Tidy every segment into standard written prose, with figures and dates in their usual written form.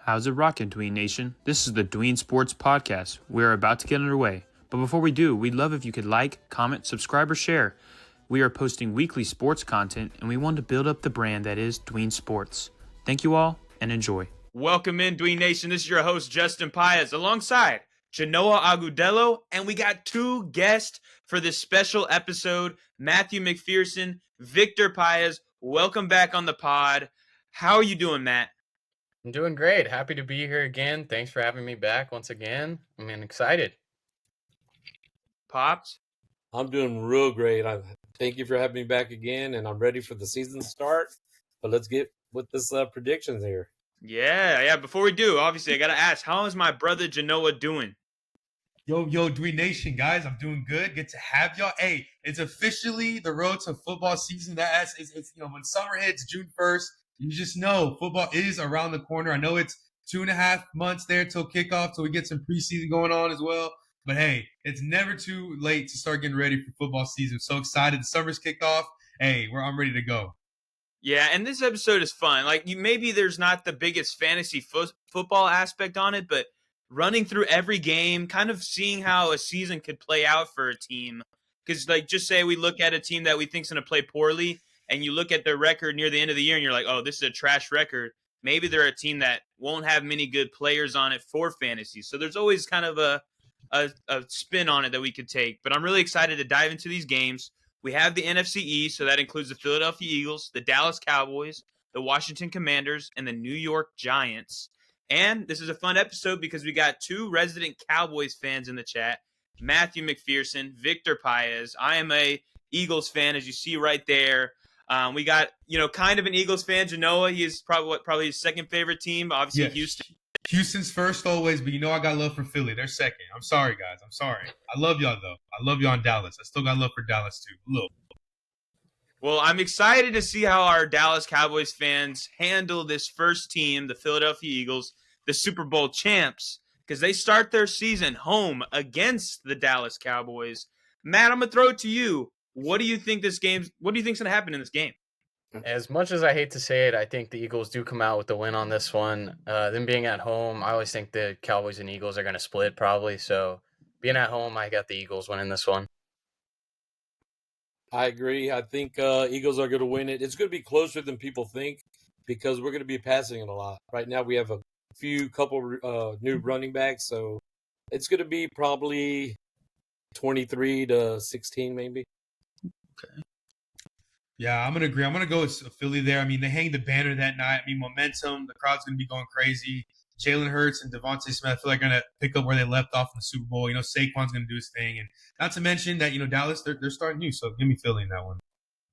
How's it rockin', Dween Nation? This is the Dween Sports Podcast. We're about to get underway. But before we do, we'd love if you could like, comment, subscribe, or share. We are posting weekly sports content, and we want to build up the brand that is Dween Sports. Thank you all, and enjoy. Welcome in, Dween Nation. This is your host, Justin Paez, alongside Genoa Agudelo, and we got two guests for this special episode, Matthew McPherson, Victor Paez. Welcome back on the pod. How are you doing, Matt? I'm doing great. Happy to be here again. Thanks for having me back once again. I'm excited. Pops? I'm doing real great. Thank you for having me back again, and I'm ready for the season to start. But let's get with this predictions here. Yeah. Before we do, obviously, I got to ask, how is my brother Genoa doing? Yo, Dween Nation, guys, I'm doing good. Good to have y'all. Hey, it's officially the road to football season. It's when summer hits June 1st, you just know football is around the corner. I know it's 2.5 months there till kickoff, till we get some preseason going on as well. But hey, it's never too late to start getting ready for football season. So excited. The summer's kicked off. Hey, I'm ready to go. Yeah, and this episode is fun. Maybe there's not the biggest fantasy football aspect on it, but running through every game, kind of seeing how a season could play out for a team. Because, just say we look at a team that we think's going to play poorly, and you look at their record near the end of the year, and you're like, oh, this is a trash record. Maybe they're a team that won't have many good players on it for fantasy. So there's always kind of a spin on it that we could take. But I'm really excited to dive into these games. We have the NFC East, so that includes the Philadelphia Eagles, the Dallas Cowboys, the Washington Commanders, and the New York Giants. And this is a fun episode because we got two resident Cowboys fans in the chat, Matthew McPherson, Victor Paez. I am a Eagles fan, as you see right there. We got, kind of an Eagles fan, Genoa. He is probably his second favorite team. Obviously, Yes. Houston. Houston's first always, but I got love for Philly. They're second. I'm sorry, guys. I'm sorry. I love y'all, though. I love y'all in Dallas. I still got love for Dallas, too. Look. Well, I'm excited to see how our Dallas Cowboys fans handle this first team, the Philadelphia Eagles, the Super Bowl champs, because they start their season home against the Dallas Cowboys. Matt, I'm going to throw it to you. What do you think think's going to happen in this game? As much as I hate to say it, I think the Eagles do come out with the win on this one. Them being at home, I always think the Cowboys and Eagles are going to split probably. So being at home, I got the Eagles winning this one. I agree. I think Eagles are going to win it. It's going to be closer than people think because we're going to be passing it a lot. Right now we have a couple new running backs, so it's going to be probably 23-16 maybe. Okay. Yeah, I'm going to agree. I'm going to go with Philly there. I mean, they hang the banner that night. I mean, momentum. The crowd's going to be going crazy. Jalen Hurts and Devontae Smith, I feel like, are going to pick up where they left off in the Super Bowl. Saquon's going to do his thing. And not to mention that, Dallas, they're starting new. So give me Philly in that one.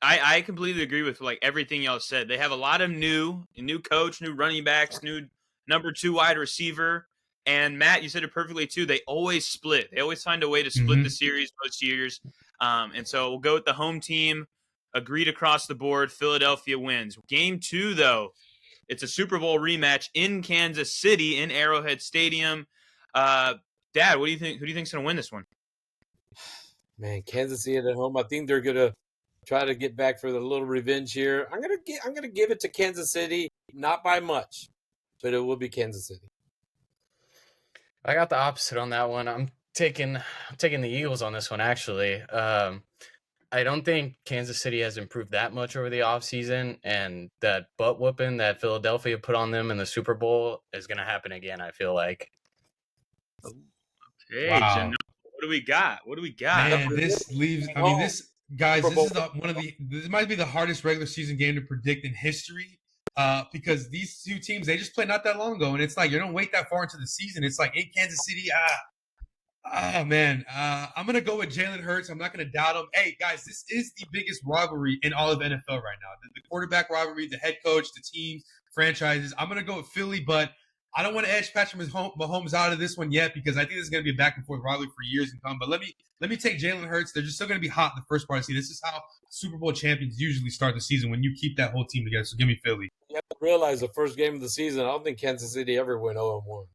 I completely agree with everything y'all said. They have a lot of new coach, new running backs, new number 2 wide receiver. And Matt, you said it perfectly too. They always split. They always find a way to split the series most years. And so we'll go with the home team. Agreed across the board. Philadelphia wins. Game 2, though, it's a Super Bowl rematch in Kansas City in Arrowhead Stadium. Dad, what do you think? Who do you think's going to win this one? Man, Kansas City at home. I think they're going to try to get back for the little revenge here. I'm going to give it to Kansas City, not by much, but it will be Kansas City. I got the opposite on that one. I'm taking the Eagles on this one, actually. I don't think Kansas City has improved that much over the offseason, and that butt whooping that Philadelphia put on them in the Super Bowl is going to happen again, I feel like. Okay, wow. What do we got? Man, this leaves – I mean, this – guys, this might be the hardest regular season game to predict in history because these two teams, they just played not that long ago, and it's like you don't wait that far into the season. It's like in Kansas City, man. I'm going to go with Jalen Hurts. I'm not going to doubt him. Hey, guys, this is the biggest rivalry in all of NFL right now. The quarterback rivalry, the head coach, the teams, franchises. I'm going to go with Philly, but I don't want to edge Patrick Mahomes out of this one yet because I think this is going to be a back-and-forth rivalry for years to come. But let me take Jalen Hurts. They're just still going to be hot in the first part of the season. This is how Super Bowl champions usually start the season, when you keep that whole team together. So give me Philly. You have to realize the first game of the season, I don't think Kansas City ever went 0-1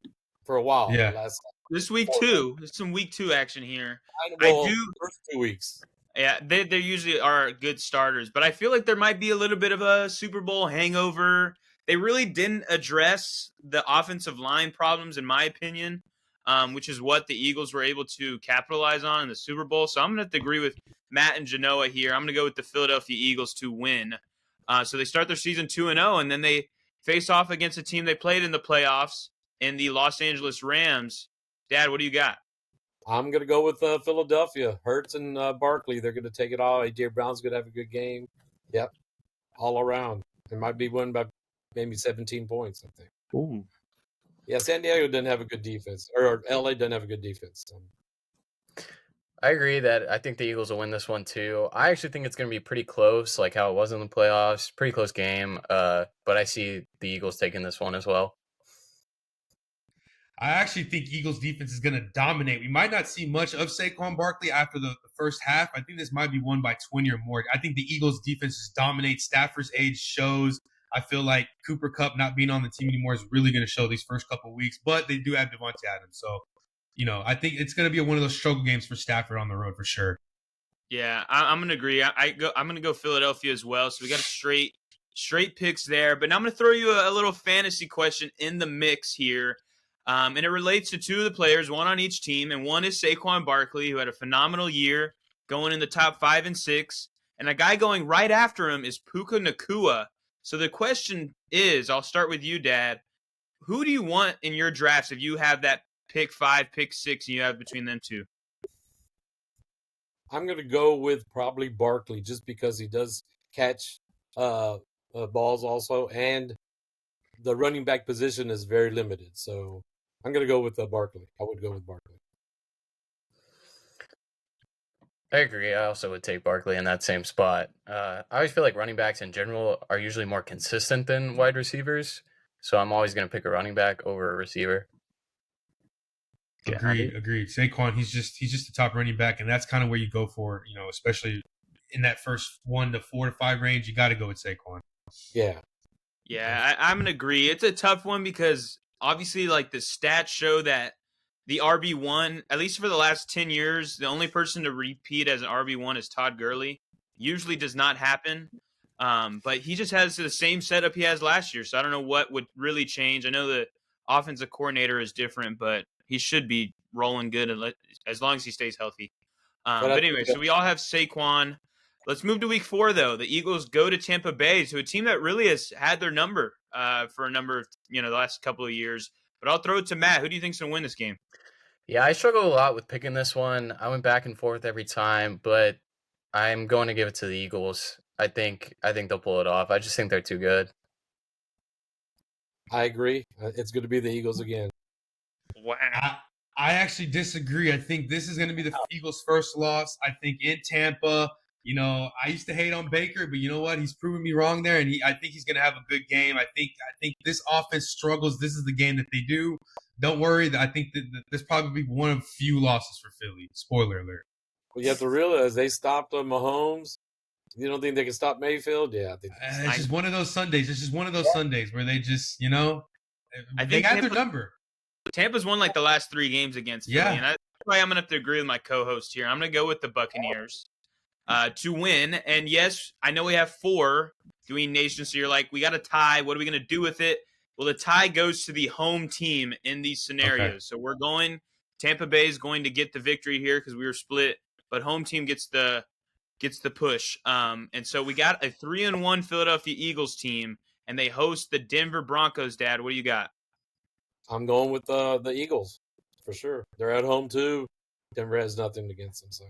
for a while. Yeah. This week 2. There's some week 2 action here. First 2 weeks. Yeah, they usually are good starters, but I feel like there might be a little bit of a Super Bowl hangover they really didn't address the offensive line problems, in my opinion, which is what the Eagles were able to capitalize on in the Super Bowl. So I'm going to have to agree with Matt and Genoa here. I'm going to go with the Philadelphia Eagles to win. So they start their season 2-0, and then they face off against a team they played in the playoffs in the Los Angeles Rams. Dad, what do you got? I'm going to go with Philadelphia. Hurts and Barkley, they're going to take it all. A.J. Brown's going to have a good game. Yep, all around. It might be won by maybe 17 points, I think. Ooh. Yeah, San Diego doesn't have a good defense, or L.A. doesn't have a good defense. So. I agree that I think the Eagles will win this one too. I actually think it's going to be pretty close, like how it was in the playoffs. Pretty close game, but I see the Eagles taking this one as well. I actually think Eagles defense is going to dominate. We might not see much of Saquon Barkley after the first half. I think this might be won by 20 or more. I think the Eagles defense just dominates. Stafford's age shows. I feel like Cooper Kupp not being on the team anymore is really going to show these first couple of weeks, but they do have Devontae Adams. So, I think it's going to be one of those struggle games for Stafford on the road for sure. Yeah, I'm going to agree. I'm going to go Philadelphia as well. So we got a straight picks there. But now I'm going to throw you a little fantasy question in the mix here. And it relates to two of the players, one on each team, and one is Saquon Barkley, who had a phenomenal year, going in the top 5 and 6, and a guy going right after him is Puka Nacua. So the question is, I'll start with you, Dad. Who do you want in your drafts if you have that pick 5, pick 6, and you have between them two? I'm going to go with probably Barkley, just because he does catch balls also, and the running back position is very limited. So I'm going to go with Barkley. I would go with Barkley. I agree. I also would take Barkley in that same spot. I always feel like running backs in general are usually more consistent than wide receivers. So I'm always going to pick a running back over a receiver. Agreed. Saquon, he's just the top running back, and that's kind of where you go for, especially in that first 1 to 4 to 5 range. You got to go with Saquon. Yeah. Yeah, I'm going to agree. It's a tough one because obviously, like, the stats show that the RB1, at least for the last 10 years, the only person to repeat as an RB1 is Todd Gurley. Usually does not happen. But he just has the same setup he has last year. So I don't know what would really change. I know the offensive coordinator is different, but he should be rolling good as long as he stays healthy. But anyway, so we all have Saquon. Let's move to week 4, though. The Eagles go to Tampa Bay, to a team that really has had their number for a number of, the last couple of years. But I'll throw it to Matt. Who do you think's going to win this game? Yeah, I struggle a lot with picking this one. I went back and forth every time, but I'm going to give it to the Eagles. I think they'll pull it off. I just think they're too good. I agree. It's going to be the Eagles again. Wow. I actually disagree. I think this is going to be the Eagles' first loss. I think in Tampa, I used to hate on Baker, but you know what? He's proven me wrong there, and I think he's going to have a good game. I think this offense struggles. This is the game that they do. Don't worry. I think that this probably be one of few losses for Philly. Spoiler alert. Well, you have to realize they stopped Mahomes. You don't think they can stop Mayfield? Yeah, I think it's just one of those Sundays. It's just one of those Sundays where they just, I they think got their number. Tampa's won like the last 3 games against Philly, and that's why I'm going to have to agree with my co-host here. I'm going to go with the Buccaneers to win. And yes, I know we have 4 Dween Nation, so you're like, we got a tie. What are we going to do with it? Well, the tie goes to the home team in these scenarios. Okay. So we're going – Tampa Bay is going to get the victory here because we were split, but home team gets the push. And so we got a 3-1 Philadelphia Eagles team, and they host the Denver Broncos. Dad, what do you got? I'm going with the Eagles for sure. They're at home too. Denver has nothing against them, so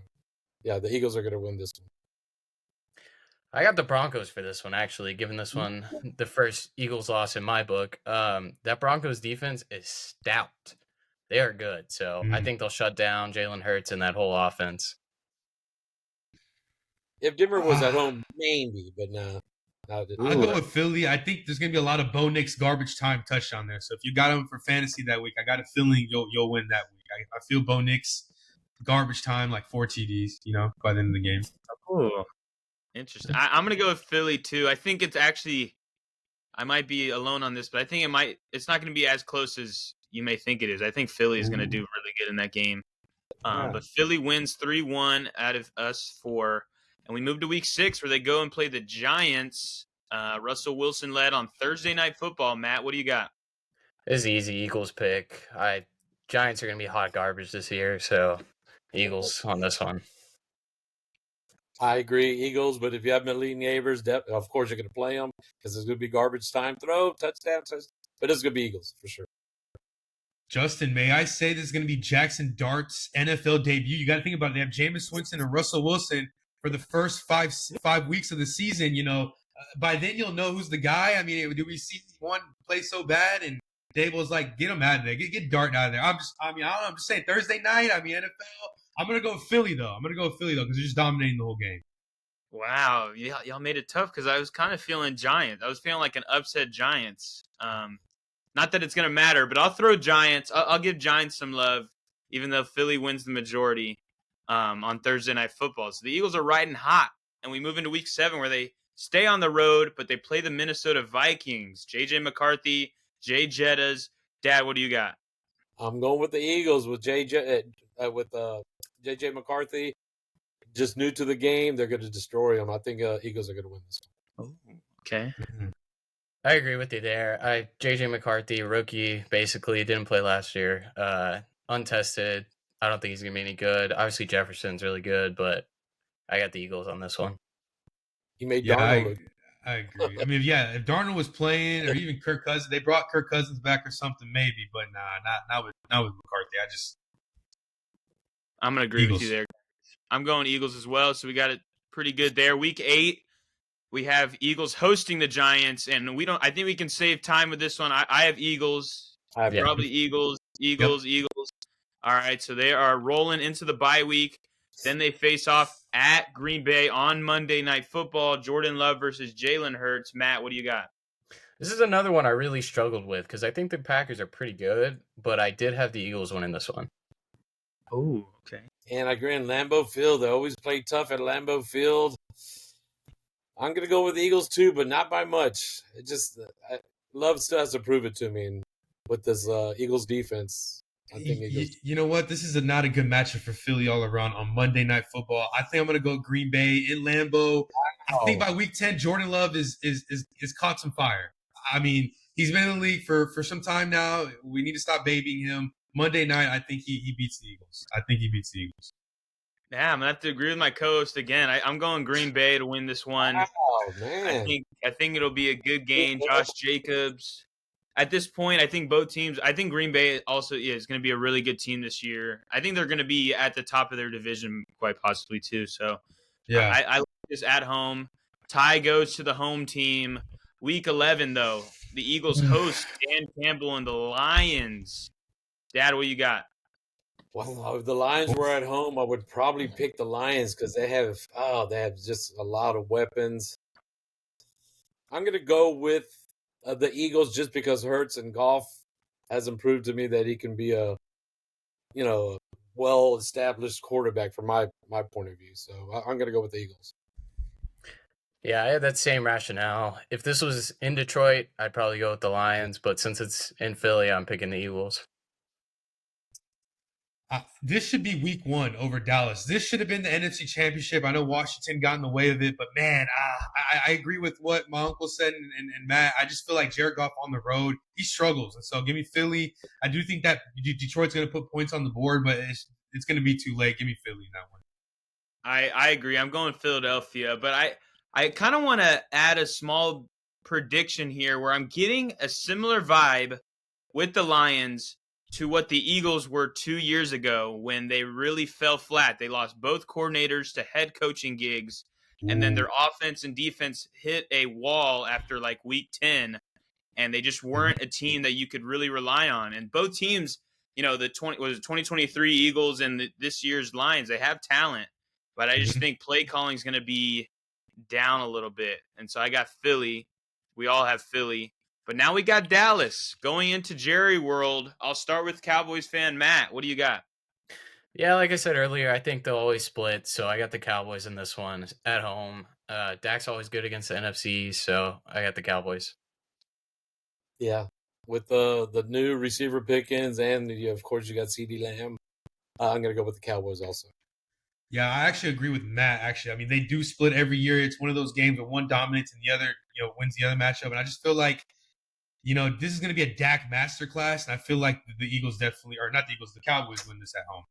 yeah, the Eagles are going to win this one. I got the Broncos for this one, actually, given this one the first Eagles loss in my book. That Broncos defense is stout. They are good, so I think they'll shut down Jalen Hurts and that whole offense. If Denver was at home, maybe, but no. I'll go with Philly. I think there's going to be a lot of Bo Nix garbage time touchdown there. So if you got him for fantasy that week, I got a feeling you'll win that week. I feel Bo Nix garbage time, like 4 TDs, by the end of the game. Oh, interesting. I'm going to go with Philly too. I think it's actually, I might be alone on this, but I think it's not going to be as close as you may think it is. I think Philly is going to do really good in that game. But Philly wins 3-1 out of us 4. And we move to week 6 where they go and play the Giants. Russell Wilson led on Thursday Night Football. Matt, what do you got? This is easy. Eagles pick. Giants are going to be hot garbage this year, so Eagles on this one. I agree, Eagles. But if you have Malik Neighbors, of course you're going to play them because it's going to be garbage time. Throw, touchdown. But it's going to be Eagles for sure. Justin, may I say this is going to be Jackson Dart's NFL debut? You got to think about it. They have Jameis Winston and Russell Wilson for the first five weeks of the season. By then you'll know who's the guy. I mean, do we see one play so bad? And Dable's like, get him out of there. Get Dart out of there. I don't know. I'm just saying Thursday night. I mean, NFL. I'm going to go with Philly, though. Because they're just dominating the whole game. Wow. Y'all made it tough because I was kind of feeling Giants. I was feeling like an upset Giants. Not that it's going to matter, but I'll throw Giants. I'll give Giants some love, even though Philly wins the majority on Thursday Night Football. So the Eagles are riding hot, and we move into Week 7 where they stay on the road, but they play the Minnesota Vikings. J.J. McCarthy, Jay Jettas. Dad, what do you got? I'm going with the Eagles with J.J. McCarthy. Just new to the game. They're going to destroy them. I think Eagles are going to win this one. Oh, okay. I agree with you there. J.J. McCarthy, rookie, basically didn't play last year. Untested. I don't think he's going to be any good. Obviously, Jefferson's really good, but I got the Eagles on this one. He made Darnold look. I agree. I mean, if Darnold was playing, or even Kirk Cousins, they brought Kirk Cousins back or something, maybe. But not with McCarthy. I'm gonna agree with you there. I'm going Eagles as well, so we got it pretty good there. Week 8, we have Eagles hosting the Giants, and I think we can save time with this one. I have Eagles. Probably Eagles. Eagles. All right, so they are rolling into the bye week. Then they face off at Green Bay on Monday Night Football. Jordan Love versus Jalen Hurts. Matt, what do you got? This is another one I really struggled with because I think the Packers are pretty good, but I did have the Eagles winning this one. Oh, okay. And I agree in Lambeau Field. They always play tough at Lambeau Field. I'm going to go with the Eagles too, but not by much. Love still has to prove it to me. And with this Eagles defense, I think Eagles. You know what? This is not a good matchup for Philly all around on Monday Night Football. I think I'm going to go Green Bay in Lambeau. I think by Week 10, Jordan Love is caught some fire. I mean, he's been in the league for some time now. We need to stop babying him. Monday night, I think he beats the Eagles. Yeah, I'm gonna have to agree with my co-host again. I'm going Green Bay to win this one. Oh man, I think it'll be a good game. Josh Jacobs. At this point, I think both teams. I think Green Bay also is going to be a really good team this year. I think they're going to be at the top of their division, quite possibly too. So, yeah, I like this at home. Tie goes to the home team. Week 11, though, the Eagles host Dan Campbell and the Lions. Dad, what you got? Well, if the Lions were at home, I would probably pick the Lions because they have just a lot of weapons. I'm going to go with the Eagles just because Hurts and Goff has improved to me that he can be a well-established quarterback from my point of view. So I'm going to go with the Eagles. Yeah, I had that same rationale. If this was in Detroit, I'd probably go with the Lions, but since it's in Philly, I'm picking the Eagles. This should be Week 1 over Dallas. This should have been the NFC Championship. I know Washington got in the way of it, but man, I agree with what my uncle said and Matt. I just feel like Jared Goff on the road, he struggles. And so give me Philly. I do think that Detroit's going to put points on the board, but it's going to be too late. Give me Philly in that one. I agree. I'm going Philadelphia, but I kind of want to add a small prediction here where I'm getting a similar vibe with the Lions to what the Eagles were 2 years ago when they really fell flat. They lost both coordinators to head coaching gigs, and then their offense and defense hit a wall after like week 10, and they just weren't a team that you could really rely on. And both teams, the 2023 Eagles and this year's Lions, they have talent, but I just think play calling is going to be down a little bit. And so I got Philly. We all have Philly. But now we got Dallas going into Jerry World. I'll start with Cowboys fan Matt. What do you got? Yeah, like I said earlier, I think they'll always split. So I got the Cowboys in this one at home. Dak's always good against the NFC, so I got the Cowboys. Yeah, with the new receiver Pickens and of course you got CeeDee Lamb. I'm gonna go with the Cowboys also. Yeah, I actually agree with Matt. Actually, I mean, they do split every year. It's one of those games where one dominates and the other, wins the other matchup. And I just feel like, this is going to be a Dak masterclass. And I feel like the Eagles definitely, or not the Eagles, the Cowboys win this at home.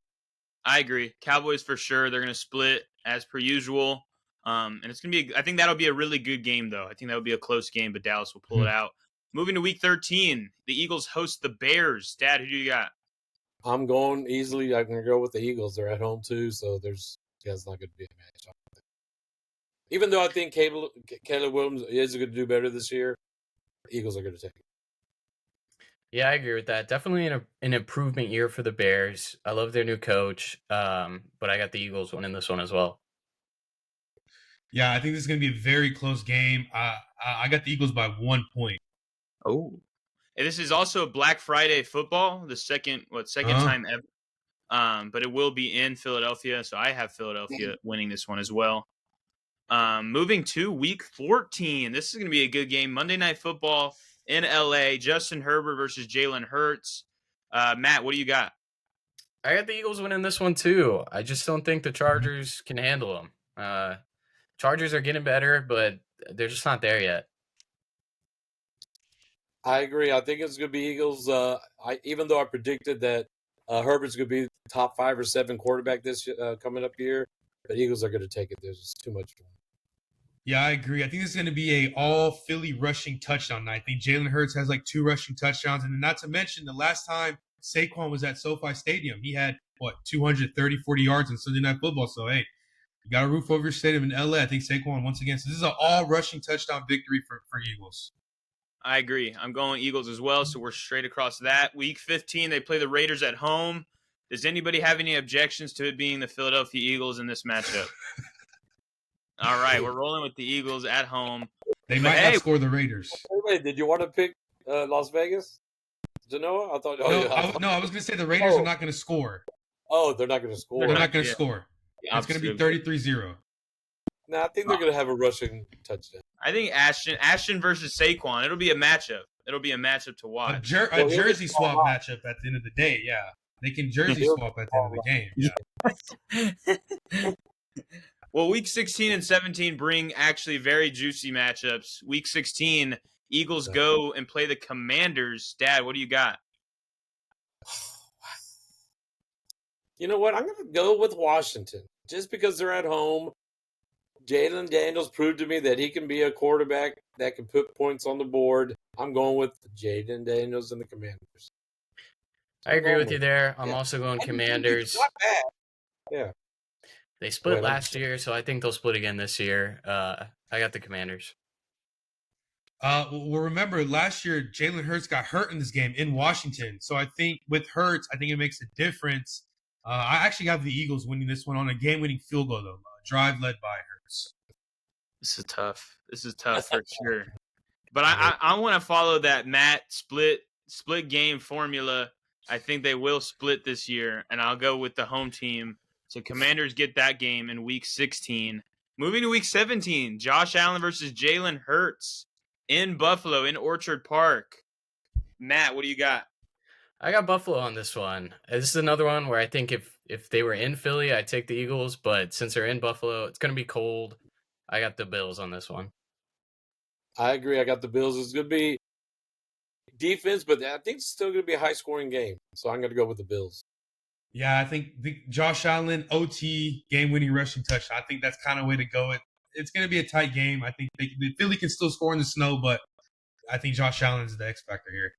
I agree. Cowboys for sure. They're going to split as per usual. And it's going to be, I think that'll be a really good game, though. I think that'll be a close game, but Dallas will pull it out. Moving to week 13, the Eagles host the Bears. Dad, who do you got? I'm going easily. I'm going to go with the Eagles. They're at home, too, so it's not going to be a match. Even though I think Caleb Williams is going to do better this year, the Eagles are going to take it. Yeah, I agree with that. Definitely an improvement year for the Bears. I love their new coach, but I got the Eagles winning this one as well. Yeah, I think this is going to be a very close game. I got the Eagles by 1 point. Oh. And this is also Black Friday football, the second time ever. But it will be in Philadelphia, so I have Philadelphia winning this one as well. Moving to week 14. This is going to be a good game. Monday Night Football in LA. Justin Herbert versus Jalen Hurts. Matt, what do you got? I got the Eagles winning this one too. I just don't think the Chargers can handle them. Chargers are getting better, but they're just not there yet. I agree. I think it's going to be Eagles. Even though I predicted that Herbert's going to be the top 5 or 7 quarterback this coming up here, but Eagles are going to take it. There's just too much fun. Yeah, I agree. I think this is going to be a all Philly rushing touchdown night. I think Jalen Hurts has like 2 rushing touchdowns. And not to mention the last time Saquon was at SoFi Stadium, he had, 230, 40 yards on Sunday Night Football. So, hey, you got a roof over your stadium in LA. I think Saquon once again. So this is an all rushing touchdown victory for Eagles. I agree. I'm going Eagles as well, so we're straight across that. Week 15, they play the Raiders at home. Does anybody have any objections to it being the Philadelphia Eagles in this matchup? All right, we're rolling with the Eagles at home. They might not score the Raiders. Wait, did you want to pick Las Vegas? Genoa? I thought. I was going to say the Raiders are not going to score. Oh, they're not going to score. They're not going to score. It's going to be 33-0. No, I think they're going to have a rushing touchdown. I think Ashton versus Saquon. It'll be a matchup. It'll be a matchup to watch. A jersey swap matchup at the end of the day, yeah. They can jersey swap at the end of the game. Yeah. Well, week 16 and 17 bring actually very juicy matchups. Week 16, Eagles go and play the Commanders. Dad, what do you got? You know what? I'm going to go with Washington just because they're at home. Jalen Daniels proved to me that he can be a quarterback that can put points on the board. I'm going with Jalen Daniels and the Commanders. I agree with you there. I'm also going Commanders. Not bad. Yeah. They split last year, so I think they'll split again this year. I got the Commanders. Well, remember, last year, Jalen Hurts got hurt in this game in Washington. So I think with Hurts, I think it makes a difference. I actually got the Eagles winning this one on a game-winning field goal, though. A drive led by Hurts. This is tough. This is tough for sure. But I want to follow that Matt split game formula. I think they will split this year, and I'll go with the home team. So Commanders get that game in week 16. Moving to week 17, Josh Allen versus Jalen Hurts in Buffalo, in Orchard Park. Matt, what do you got? I got Buffalo on this one. This is another one where I think if they were in Philly, I'd take the Eagles. But since they're in Buffalo, it's going to be cold. I got the Bills on this one. I agree. I got the Bills. It's going to be defense, but I think it's still going to be a high-scoring game. So I'm going to go with the Bills. Yeah, I think Josh Allen, OT, game-winning rushing touchdown. I think that's kind of way to go. It's going to be a tight game. I think Philly can still score in the snow, but I think Josh Allen is the X factor here.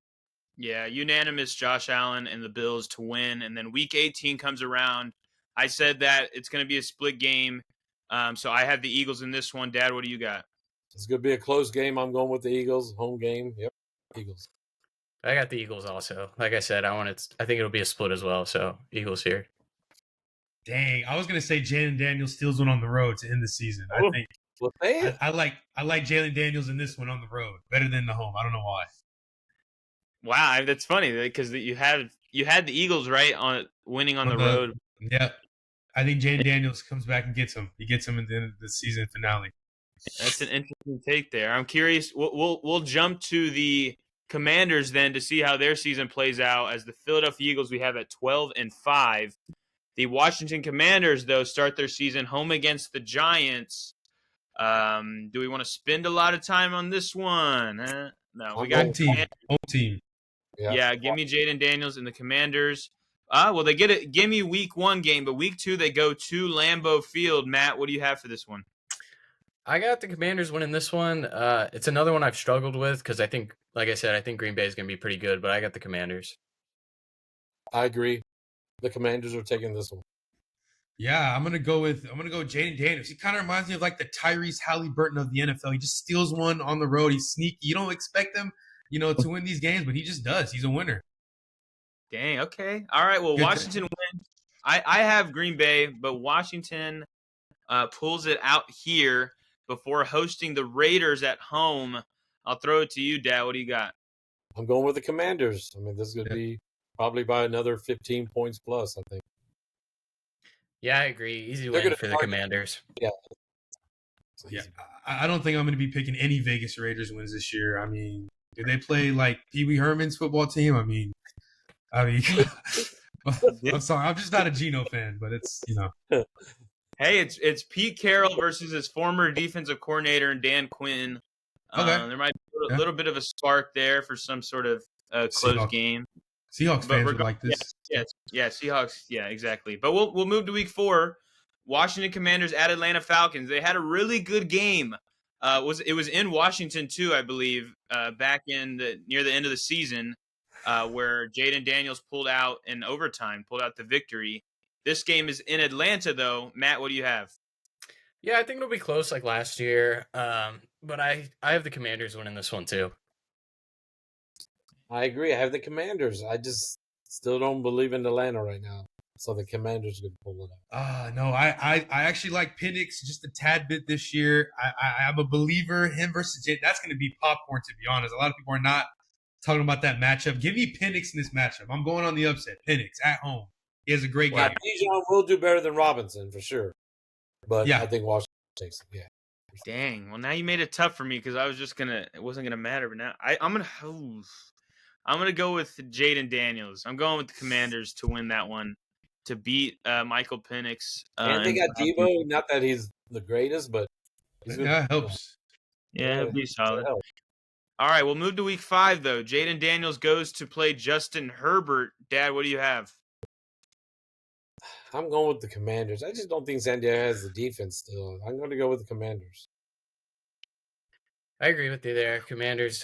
Yeah, unanimous Josh Allen and the Bills to win. And then week 18 comes around. I said that it's going to be a split game. So I have the Eagles in this one. Dad, what do you got? It's going to be a close game. I'm going with the Eagles. Home game. Yep, Eagles. I got the Eagles also. Like I said, I think it'll be a split as well. So Eagles here. Dang, I was gonna say Jalen Daniels steals one on the road to end the season. I think I like Jalen Daniels in this one on the road better than the home. I don't know why. Wow, that's funny because you had the Eagles right on winning on the road. Yeah, I think Jalen Daniels comes back and gets him. He gets him at the end of the season finale. That's an interesting take there. I'm curious. We'll jump to the Commanders then to see how their season plays out. As the Philadelphia Eagles, we have at 12-5. The Washington Commanders, though, start their season home against the Giants. Do we want to spend a lot of time on this one? No, we got Home team. Home team. Yeah, give me Jaden Daniels and the Commanders. Well, they get it. Give me week 1 game, but week 2 they go to Lambeau Field. Matt, what do you have for this one? I got the Commanders winning this one. It's another one I've struggled with because I think, like I said, I think Green Bay is going to be pretty good, but I got the Commanders. I agree. The Commanders are taking this one. Yeah, I'm gonna go with Jaden Daniels. He kind of reminds me of like the Tyrese Halliburton of the NFL. He just steals one on the road. He's sneaky. You don't expect him, to win these games, but he just does. He's a winner. Dang. Okay. All right. Well, Washington wins. I have Green Bay, but Washington pulls it out here before hosting the Raiders at home. I'll throw it to you, Dad. What do you got? I'm going with the Commanders. I mean, this is going to be probably by another 15 points plus, I think. Yeah, I agree. Easy win for the Commanders. Yeah. Yeah, I don't think I'm going to be picking any Vegas Raiders wins this year. I mean, do they play like Pee Wee Herman's football team? I mean, I'm sorry, I'm just not a Geno fan, but it's Hey, it's Pete Carroll versus his former defensive coordinator and Dan Quinn. Okay. There might be a little bit of a spark there for some sort of close game. Seahawks fans would like this. Yeah, Seahawks. Yeah, exactly. But we'll move to week 4. Washington Commanders at Atlanta Falcons. They had a really good game. It was in Washington too, I believe, back near the end of the season, where Jaden Daniels pulled out the victory. This game is in Atlanta, though. Matt, what do you have? Yeah, I think it'll be close like last year. But I have the Commanders winning this one too. I agree. I have the Commanders. I just still don't believe in Atlanta right now. So the Commanders are going to pull it out. No, I actually like Penix just a tad bit this year. I'm a believer. Him versus Jay, that's going to be popcorn, to be honest. A lot of people are not talking about that matchup. Give me Penix in this matchup. I'm going on the upset. Penix at home. He has a great game. Bijan will do better than Robinson for sure. But I think Washington takes it. Yeah. Dang. Well, now you made it tough for me because it wasn't gonna matter. But now I'm gonna go with Jaden Daniels. I'm going with the Commanders to win that one, to beat Michael Penix. And they got Debo. Not that he's the greatest, but that helps. Yeah, it'll be solid. All right, we'll move to week 5 though. Jaden Daniels goes to play Justin Herbert. Dad, what do you have? I'm going with the Commanders. I just don't think San Diego has the defense still. I'm going to go with the Commanders. I agree with you there. Commanders,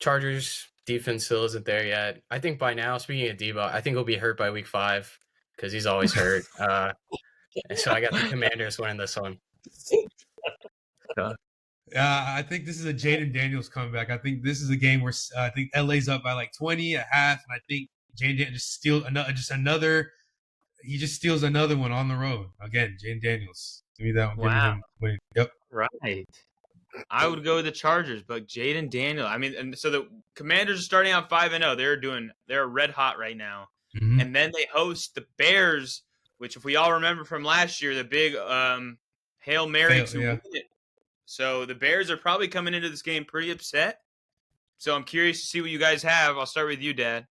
Chargers defense still isn't there yet. I think by now, speaking of Debo, I think he'll be hurt by week 5 because he's always hurt. So I got the Commanders winning this one. I think this is a Jaden Daniels comeback. I think this is a game where I think LA's up by like 20 at half, and I think Jaden Daniels just steals another. He just steals another one on the road. Again, Jaden Daniels. Give me that one. Wow. Yep. Right. I would go with the Chargers, but Jaden Daniels. I mean, and so the Commanders are starting out 5-0. They're red hot right now. Mm-hmm. And then they host the Bears, which if we all remember from last year, the big Hail Mary to win it. So the Bears are probably coming into this game pretty upset. So I'm curious to see what you guys have. I'll start with you, Dad.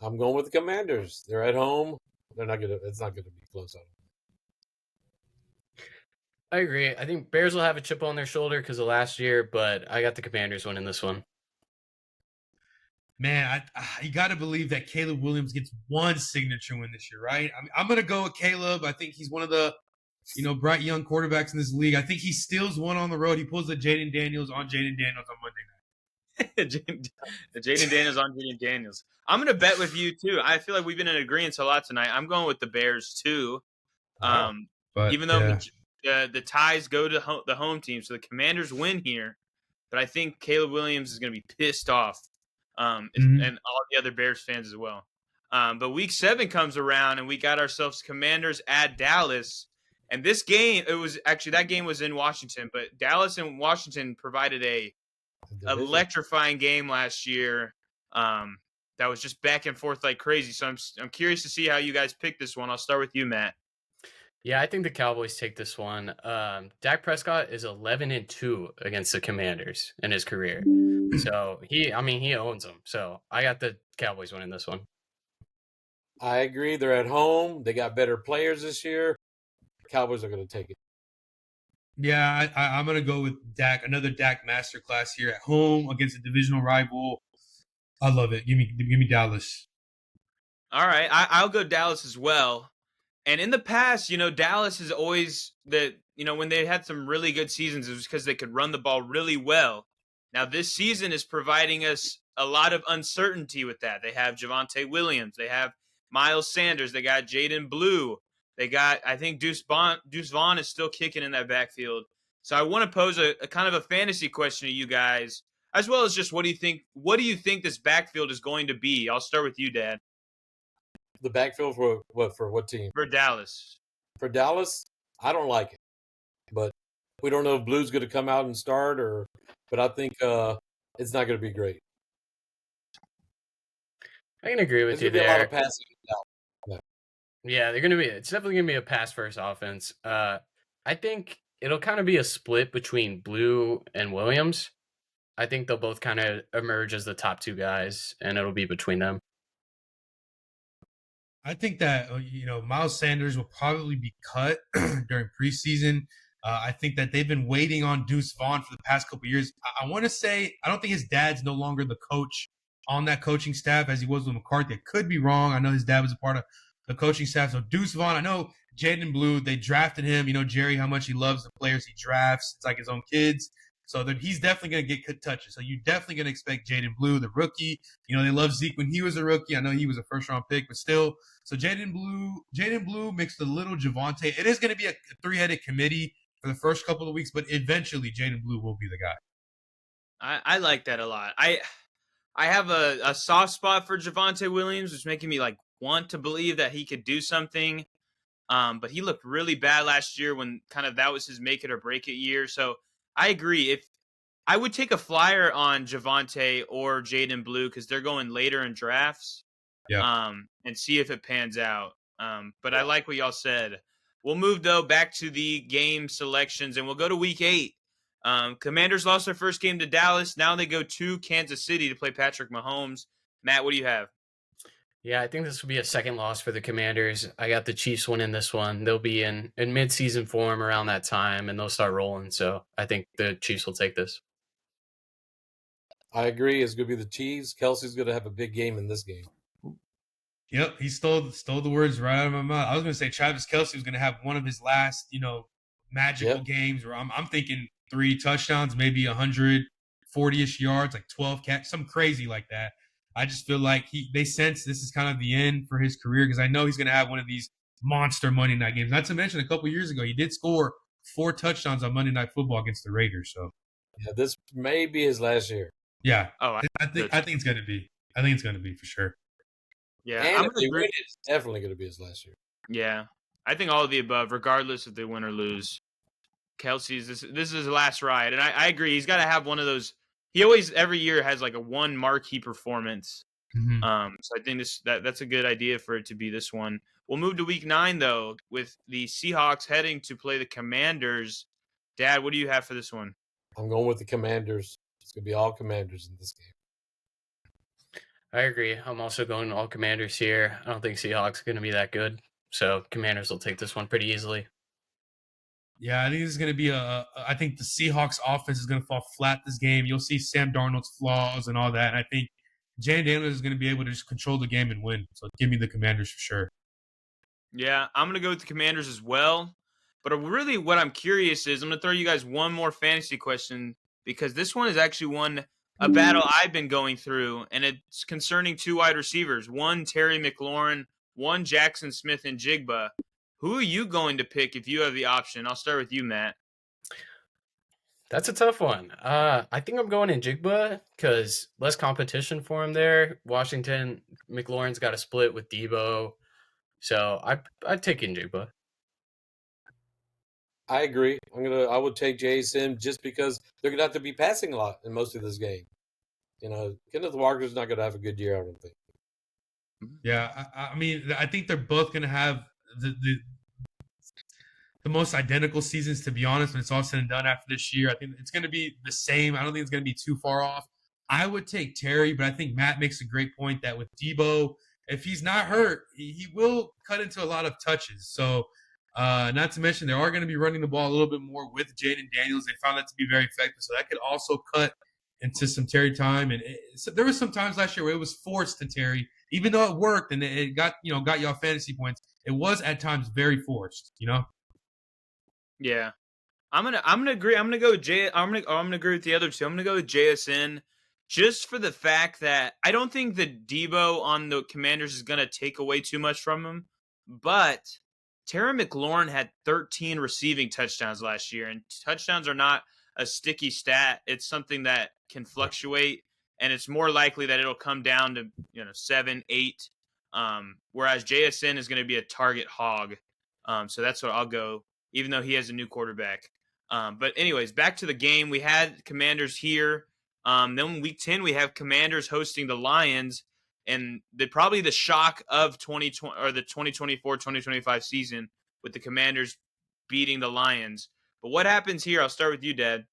I'm going with the Commanders. They're at home. It's not gonna be close on them. I agree. I think Bears will have a chip on their shoulder because of last year, but I got the Commanders winning this one. Man, you got to believe that Caleb Williams gets one signature win this year, right? I mean, I'm going to go with Caleb. I think he's one of the, bright young quarterbacks in this league. I think he steals one on the road. He pulls the Jaden Daniels on Jaden Daniels on Monday night. Jaden Daniels on Jaden Daniels. I'm going to bet with you, too. I feel like we've been in agreement a lot tonight. I'm going with the Bears, too. Even though the ties go to the home team, so the Commanders win here. But I think Caleb Williams is going to be pissed off, and all the other Bears fans as well. But week 7 comes around, and we got ourselves Commanders at Dallas. And this game, that game was in Washington, but Dallas and Washington provided a electrifying game last year. That was just back and forth like crazy. So I'm curious to see how you guys pick this one. I'll start with you, Matt. Yeah, I think the Cowboys take this one. Dak Prescott is 11-2 against the Commanders in his career. So he owns them. So I got the Cowboys winning this one. I agree. They're at home. They got better players this year. Cowboys are going to take it. Yeah, I'm gonna go with Dak. Another Dak masterclass here at home against a divisional rival. I love it. Give me Dallas. All right, I'll go Dallas as well. And in the past, Dallas is always when they had some really good seasons, it was because they could run the ball really well. Now, this season is providing us a lot of uncertainty with that. They have Javonte Williams. They have Miles Sanders. They got Jaden Blue. They got, I think, Deuce Vaughn is still kicking in that backfield. So I want to pose a kind of a fantasy question to you guys, as well as just what do you think? What do you think this backfield is going to be? I'll start with you, Dad. The backfield for what? For what team? For Dallas. For Dallas, I don't like it, but we don't know if Blue's going to come out and start, but I think it's not going to be great. I can agree with you there. there. A lot of passing. Yeah, it's definitely gonna be a pass first offense. I think it'll kind of be a split between Blue and Williams. I think they'll both kind of emerge as the top two guys, and it'll be between them. I think that Miles Sanders will probably be cut during preseason. I think that they've been waiting on Deuce Vaughn for the past couple of years. I want to say I don't think his dad's no longer the coach on that coaching staff as he was with McCarthy. I could be wrong. I know his dad was a part of the coaching staff. So Deuce Vaughn, I know Jaden Blue, they drafted him. Jerry, how much he loves the players he drafts. It's like his own kids. So he's definitely going to get good touches. So you're definitely going to expect Jaden Blue, the rookie. They love Zeke when he was a rookie. I know he was a first-round pick, but still. So Jaden Blue mixed a little Javonte. It is going to be a three-headed committee for the first couple of weeks, but eventually Jaden Blue will be the guy. I like that a lot. I have a soft spot for Javonte Williams, which is making me want to believe that he could do something. But he looked really bad last year when kind of that was his make it or break it year. So I agree. If I would take a flyer on Javonte or Jaden Blue because they're going later in drafts. Yeah. And see if it pans out. But I like what y'all said. We'll move though back to the game selections, and we'll go to Week 8. Commanders lost their first game to Dallas. Now they go to Kansas City to play Patrick Mahomes. Matt, what do you have? Yeah, I think this will be a second loss for the Commanders. I got the Chiefs winning this one. They'll be in mid-season form around that time, and they'll start rolling. So I think the Chiefs will take this. I agree. It's going to be the Chiefs. Kelsey's going to have a big game in this game. Yep, he stole the words right out of my mouth. I was going to say Travis Kelce was going to have one of his last, magical games where I'm thinking 3 touchdowns, maybe 140-ish yards, like 12 catch, something crazy like that. I just feel like they sense this is kind of the end for his career because I know he's going to have one of these monster Monday night games. Not to mention a couple years ago, he did score 4 touchdowns on Monday Night Football against the Raiders. So yeah, this may be his last year. Yeah. Oh, I think it's going to be. I think it's going to be for sure. Yeah, and if they win it, it's definitely going to be his last year. Yeah, I think all of the above, regardless if they win or lose. Kelsey's this is his last ride, and I agree. He's got to have one of those. He always every year has like a one marquee performance. Mm-hmm. So I think that's a good idea for it to be this one. We'll move to Week 9 though, with the Seahawks heading to play the Commanders. Dad, what do you have for this one? I'm going with the Commanders. It's going to be all Commanders in this game. I agree. I'm also going all Commanders here. I don't think Seahawks are going to be that good. So Commanders will take this one pretty easily. Yeah, I think this is going to be I think the Seahawks offense is going to fall flat this game. You'll see Sam Darnold's flaws and all that. And I think Jay Daniels is going to be able to just control the game and win. So give me the Commanders for sure. Yeah, I'm going to go with the Commanders as well. But really what I'm curious is, I'm going to throw you guys one more fantasy question because this one is actually a battle I've been going through, and it's concerning 2 wide receivers. One, Terry McLaurin, one, Jackson Smith and Jigba. Who are you going to pick if you have the option? I'll start with you, Matt. That's a tough one. I think I'm going in Jigba because less competition for him there. Washington, McLaurin's got a split with Debo. So I'd take in Jigba. I agree. I would take Jason just because they're gonna have to be passing a lot in most of this game. Kenneth Walker's not gonna have a good year, I don't think. Yeah, I mean, I think they're both gonna have the most identical seasons, to be honest, when it's all said and done after this year. I think it's gonna be the same. I don't think it's gonna be too far off. I would take Terry, but I think Matt makes a great point that with Debo if he's not hurt, he will cut into a lot of touches. So, not to mention, they are going to be running the ball a little bit more with Jaden Daniels. They found that to be very effective. So that could also cut into some Terry time. And so there was some times last year where it was forced to Terry, even though it worked and it got y'all fantasy points. It was at times very forced, Yeah. I'm gonna agree. I'm gonna go with I'm gonna agree with the other two. I'm gonna go with JSN just for the fact that I don't think that Debo on the Commanders is gonna take away too much from him. But Terry McLaurin had 13 receiving touchdowns last year, and touchdowns are not a sticky stat. It's something that can fluctuate, and it's more likely that it'll come down to 7, 8. Whereas JSN is going to be a target hog. So that's what I'll go, even though he has a new quarterback. But anyways, back to the game. We had Commanders here. Then week 10, we have Commanders hosting the Lions, and probably the shock of 2020 or the 2024-2025 season with the Commanders beating the Lions. But what happens here? I'll start with you, Dad.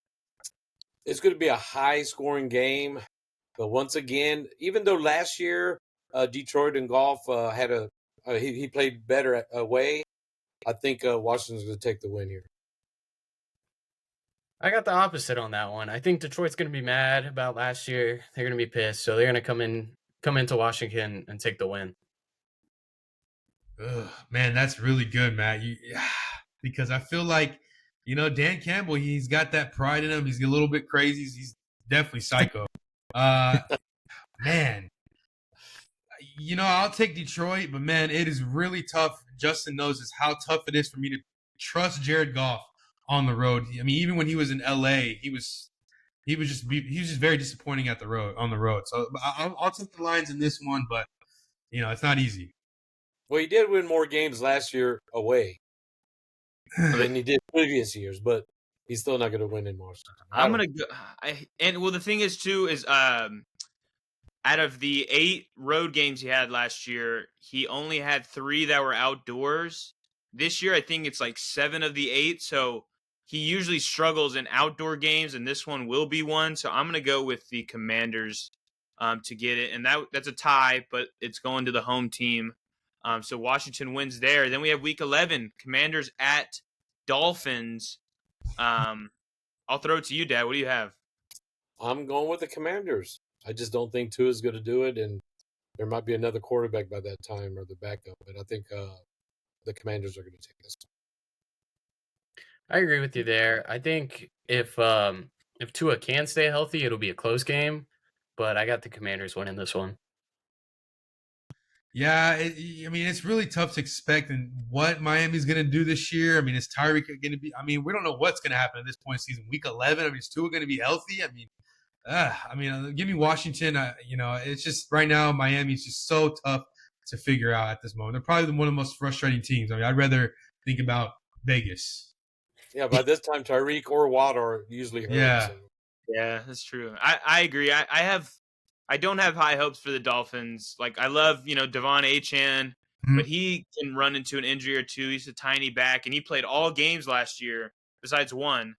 It's going to be a high-scoring game, but once again, even though last year Detroit and Goff had he played better away, I think Washington's going to take the win here. I got the opposite on that one. I think Detroit's going to be mad about last year. They're going to be pissed, so they're going to come into Washington and take the win. Ugh, man, that's really good, Matt. Because I feel like, Dan Campbell, he's got that pride in him. He's a little bit crazy. He's definitely psycho. Man, I'll take Detroit, but man, it is really tough. Justin knows this, how tough it is for me to trust Jared Goff on the road. I mean, even when he was in LA, he was just very disappointing on the road. So I'll take the Lions in this one, but it's not easy. Well, he did win more games last year away than he did previous years, but he's still not going to win in Washington. I'm going to go. The thing is too is out of the 8 road games he had last year, he only had 3 that were outdoors. This year, I think it's like 7 of the 8. So he usually struggles in outdoor games, and this one will be one. So I'm going to go with the Commanders to get it. And that's a tie, but it's going to the home team. So Washington wins there. Then we have week 11, Commanders at Dolphins. I'll throw it to you, Dad. What do you have? I'm going with the Commanders. I just don't think Tua is going to do it, and there might be another quarterback by that time or the backup. But I think the Commanders are going to take this. I agree with you there. I think if Tua can stay healthy, it'll be a close game. But I got the Commanders winning this one. Yeah, it's really tough to expect and what Miami's going to do this year. I mean, is Tyreek going to be? I mean, we don't know what's going to happen at this point in the season. Week 11, I mean, is Tua going to be healthy? Give me Washington. It's just right now Miami's just so tough to figure out at this moment. They're probably one of the most frustrating teams. I mean, I'd rather think about Vegas. Yeah, by this time, Tyreek or Watt are usually hurt. Yeah. So. Yeah, that's true. I agree. I don't have high hopes for the Dolphins. Like, I love, Devon Achane, but he can run into an injury or two. He's a tiny back, and he played all games last year besides one.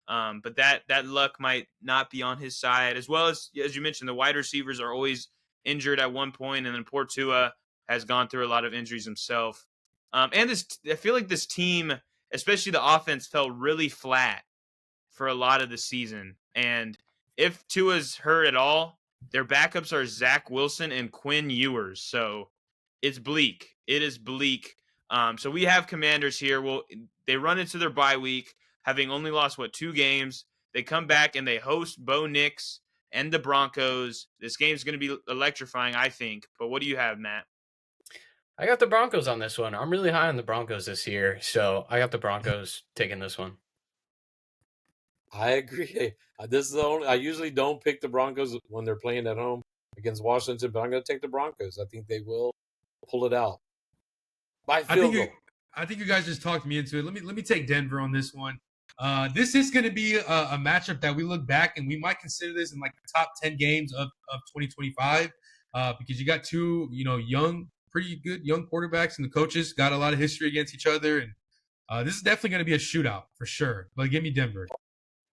But that luck might not be on his side, as well as you mentioned, the wide receivers are always injured at one point, and then poor Tua has gone through a lot of injuries himself. And I feel like this team, especially the offense, fell really flat for a lot of the season. And if Tua's hurt at all, their backups are Zach Wilson and Quinn Ewers. So it's bleak. It is bleak. So we have Commanders here. Well, they run into their bye week, having only lost, 2 games. They come back and they host Bo Nix and the Broncos. This game's going to be electrifying, I think. But what do you have, Matt? I got the Broncos on this one. I'm really high on the Broncos this year, so I got the Broncos taking this one. I agree. This is the only. I usually don't pick the Broncos when they're playing at home against Washington, but I'm going to take the Broncos. I think they will pull it out by field goal. I think you guys just talked me into it. Let me take Denver on this one. This is going to be a matchup that we look back and we might consider this in like the top 10 games of 2025 because you got 2 pretty good young quarterbacks, and the coaches got a lot of history against each other, and this is definitely going to be a shootout for sure. But give me Denver.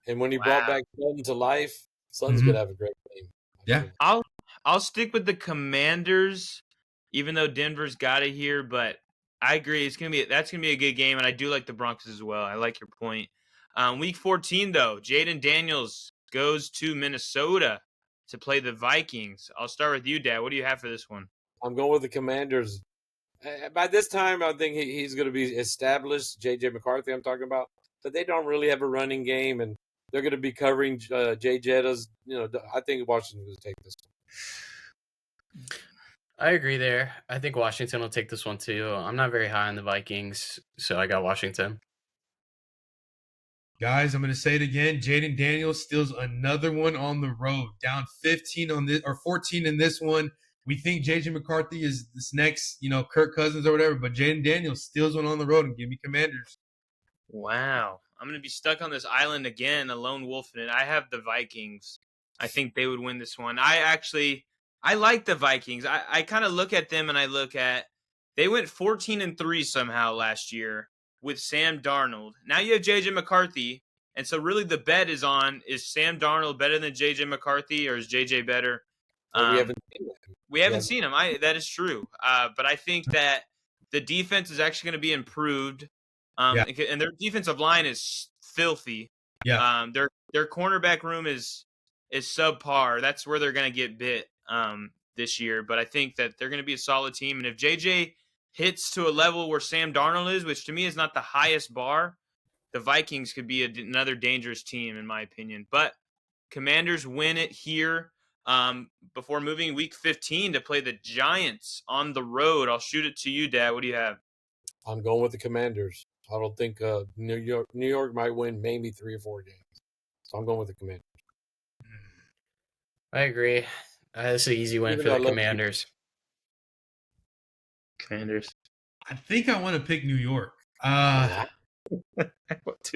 And when he brought back Sutton to life, Sutton's going to have a great game. Yeah. I'll stick with the Commanders even though Denver's got it here, but I agree that's gonna be a good game, and I do like the Broncos as well. I like your point. Week 14 though, Jaden Daniels goes to Minnesota to play the Vikings. I'll start with you, Dad. What do you have for this one? I'm going with the Commanders. By this time, I think he's going to be established. J.J. McCarthy, I'm talking about, but they don't really have a running game, and they're going to be covering Jay Jettas. I think Washington will take this one. I agree there. I think Washington will take this one too. I'm not very high on the Vikings, so I got Washington. Guys, I'm going to say it again. Jaden Daniels steals another one on the road, down 15 on this or 14 in this one. We think J.J. McCarthy is this next, Kirk Cousins or whatever, but Jaden Daniels steals one on the road and give me Commanders. Wow. I'm going to be stuck on this island again, a lone wolf in it. I have the Vikings. I think they would win this one. I like the Vikings. I kind of look at them and they went 14-3 somehow last year with Sam Darnold. Now you have J.J. McCarthy, and so really the bet is Sam Darnold better than J.J. McCarthy, or is J.J. better? We haven't seen him. That is true. But I think that the defense is actually going to be improved. And their defensive line is filthy. Yeah. Their cornerback room is subpar. That's where they're going to get bit this year. But I think that they're going to be a solid team. And if JJ hits to a level where Sam Darnold is, which to me is not the highest bar, the Vikings could be another dangerous team in my opinion. But Commanders win it here. Before moving week 15 to play the Giants on the road. I'll shoot it to you, Dad. What do you have? I'm going with the Commanders. I don't think New York might win maybe 3 or 4 games. So I'm going with the Commanders. I agree. That's an easy win for the Commanders. Commanders. I think I want to pick New York. Are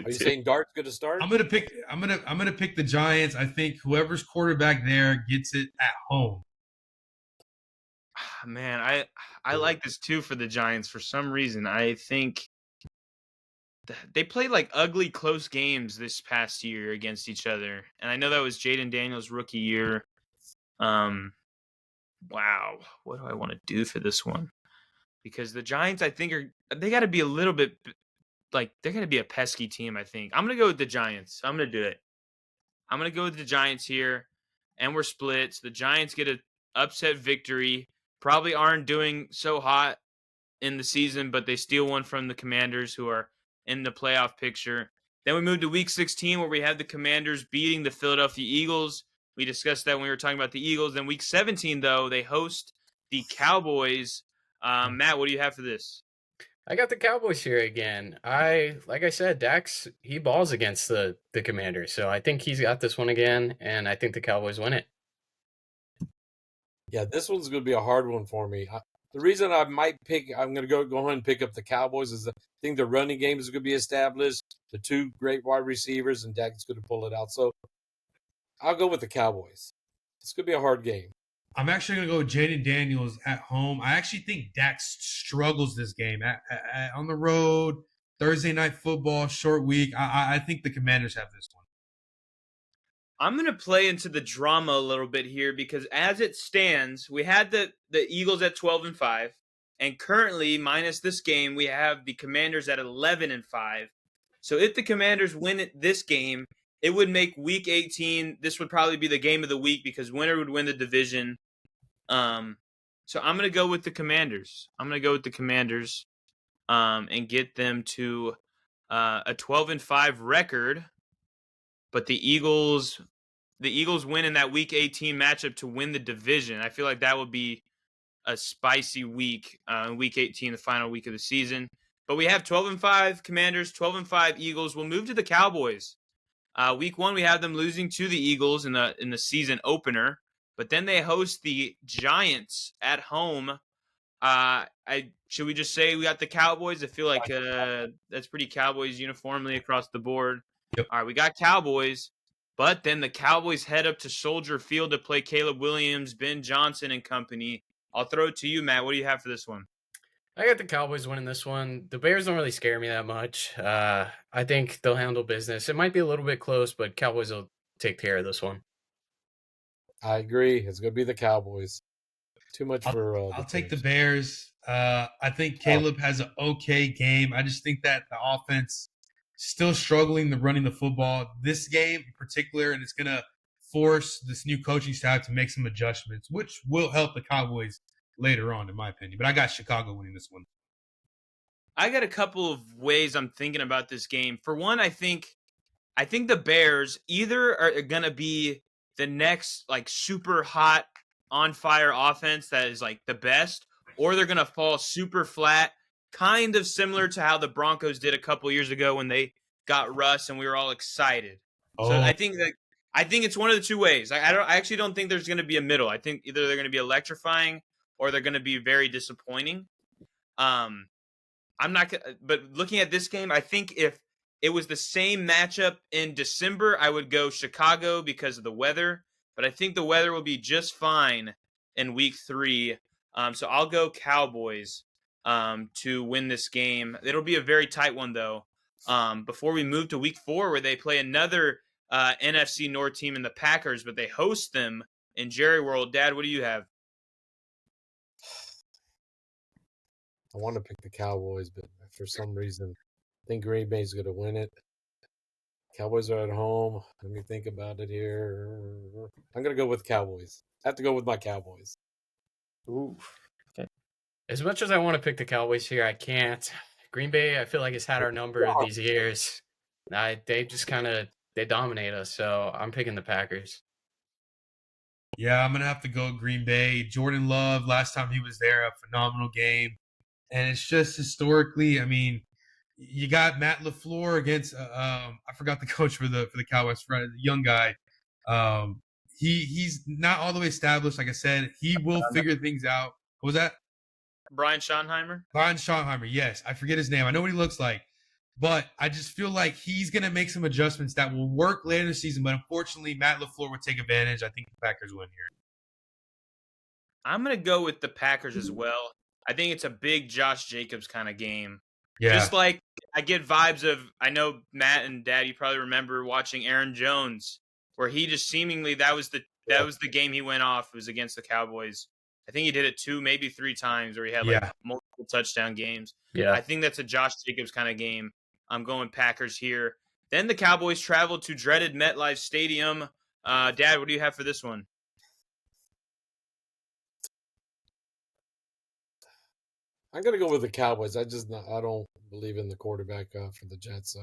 you saying Dart's going to start? I'm gonna pick the Giants. I think whoever's quarterback there gets it at home. Man, I like this too for the Giants for some reason. I think they played like ugly close games this past year against each other, and I know that was Jaden Daniels' rookie year. Wow, what do I want to do for this one? Because the Giants, I think they got to be a little bit. Like, they're going to be a pesky team, I think. I'm going to go with the Giants. I'm going to do it. I'm going to go with the Giants here, and we're split. So the Giants get an upset victory. Probably aren't doing so hot in the season, but they steal one from the Commanders, who are in the playoff picture. Then we move to Week 16, where we have the Commanders beating the Philadelphia Eagles. We discussed that when we were talking about the Eagles. Then Week 17, though, they host the Cowboys. Matt, what do you have for this? I got the Cowboys here again. Like I said, Dax, he balls against the Commanders, so I think he's got this one again, and I think the Cowboys win it. Yeah, this one's going to be a hard one for me. The reason I'm going to go ahead and pick up the Cowboys is I think the running game is going to be established, the 2 great wide receivers, and Dax is going to pull it out. So I'll go with the Cowboys. It's going to be a hard game. I'm actually going to go with Jaden Daniels at home. I actually think Dax struggles this game on the road, Thursday night football, short week. I think the Commanders have this one. I'm going to play into the drama a little bit here because as it stands, we had the Eagles at 12-5, and currently, minus this game, we have the Commanders at 11-5. So if the Commanders win this game, it would make Week 18. This would probably be the game of the week because winner would win the division. So I'm going to go with the Commanders. And get them to a 12-5 record. But the Eagles win in that Week 18 matchup to win the division. I feel like that would be a spicy week, Week 18, the final week of the season. But we have 12-5 Commanders, 12-5 Eagles. We'll move to the Cowboys. Week 1, we have them losing to the Eagles in the season opener. But then they host the Giants at home. Should we just say we got the Cowboys? I feel like that's pretty Cowboys uniformly across the board. Yep. All right, we got Cowboys. But then the Cowboys head up to Soldier Field to play Caleb Williams, Ben Johnson, and company. I'll throw it to you, Matt. What do you have for this one? I got the Cowboys winning this one. The Bears don't really scare me that much. I think they'll handle business. It might be a little bit close, but Cowboys will take care of this one. I agree. It's going to be the Cowboys. Too much I'll, for. I'll take the Bears. I think Caleb has an okay game. I just think that the offense still struggling to running the football this game in particular, and it's gonna force this new coaching staff to make some adjustments, which will help the Cowboys later on, in my opinion. But I got Chicago winning this one. I got a couple of ways I'm thinking about this game. For one, I think the Bears either are going to be the next like super hot on fire offense that is like the best, or they're going to fall super flat, kind of similar to how the Broncos did a couple years ago when they got Russ and we were all excited. So I think it's one of the two ways. I actually don't think there's going to be a middle. I think either they're going to be electrifying or they're going to be very disappointing. I'm not, but looking at this game, I think if it was the same matchup in December, I would go Chicago because of the weather. But I think the weather will be just fine in Week 3. So I'll go Cowboys to win this game. It'll be a very tight one, though. Before we move to Week 4, where they play another NFC North team in the Packers, but they host them in Jerry World. Dad, what do you have? I want to pick the Cowboys, but for some reason, I think Green Bay's going to win it. Cowboys are at home. Let me think about it here. I'm going to go with Cowboys. I have to go with my Cowboys. Ooh. Okay. As much as I want to pick the Cowboys here, I can't. Green Bay, I feel like has had our number these years. They just they dominate us, so I'm picking the Packers. Yeah, I'm gonna have to go Green Bay. Jordan Love, last time he was there, a phenomenal game. And it's just historically, I mean, you got Matt LaFleur against I forgot the coach for the Cowboys, the young guy. He's not all the way established. Like I said, he will figure things out. What was that? Brian Schottenheimer? Brian Schottenheimer, yes. I forget his name. I know what he looks like. But I just feel like he's going to make some adjustments that will work later in the season. But unfortunately, Matt LaFleur would take advantage. I think the Packers win here. I'm going to go with the Packers as well. I think it's a big Josh Jacobs kind of game. Yeah. Just like I get vibes of, I know Matt and Dad, you probably remember watching Aaron Jones, where he just seemingly, that was the game he went off. It was against the Cowboys. I think he did it 2, maybe 3 times, where he had like multiple touchdown games. Yeah. I think that's a Josh Jacobs kind of game. I'm going Packers here. Then the Cowboys travel to dreaded MetLife Stadium. Dad, what do you have for this one? I'm going to go with the Cowboys. I don't believe in the quarterback for the Jets, so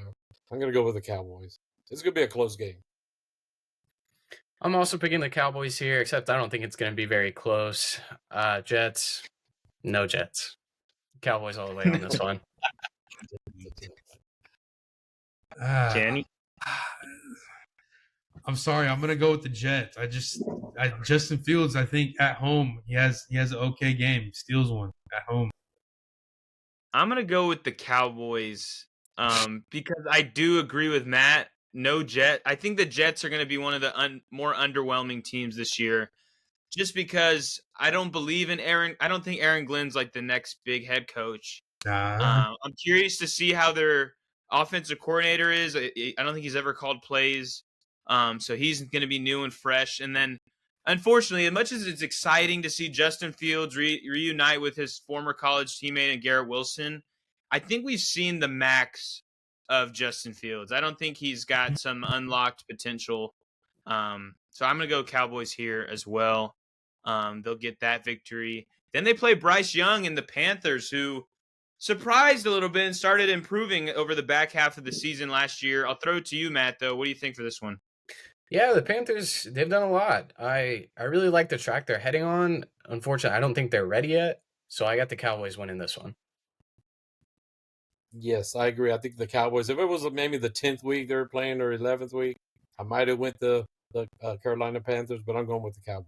I'm going to go with the Cowboys. It's going to be a close game. I'm also picking the Cowboys here, except I don't think it's going to be very close. Jets, no Jets. Cowboys all the way on this one. Danny? I'm sorry. I'm gonna go with the Jets. Justin Fields. I think at home he has an okay game. Steals one at home. I'm gonna go with the Cowboys because I do agree with Matt. No Jet. I think the Jets are going to be one of the more underwhelming teams this year, just because I don't believe in Aaron. I don't think Aaron Glenn's like the next big head coach. I'm curious to see how their offensive coordinator is. I don't think he's ever called plays, so he's going to be new and fresh. And then, unfortunately, as much as it's exciting to see Justin Fields reunite with his former college teammate and Garrett Wilson, I think we've seen the max of Justin Fields. I don't think he's got some unlocked potential. So I'm going to go Cowboys here as well. They'll get that victory. Then they play Bryce Young and the Panthers, who surprised a little bit and started improving over the back half of the season last year. I'll throw it to you, Matt, though. What do you think for this one? Yeah, the Panthers, they've done a lot. I really like the track they're heading on. Unfortunately, I don't think they're ready yet. So I got the Cowboys winning this one. Yes, I agree. I think the Cowboys, if it was maybe the 10th week they were playing or 11th week, I might have went the Carolina Panthers, but I'm going with the Cowboys.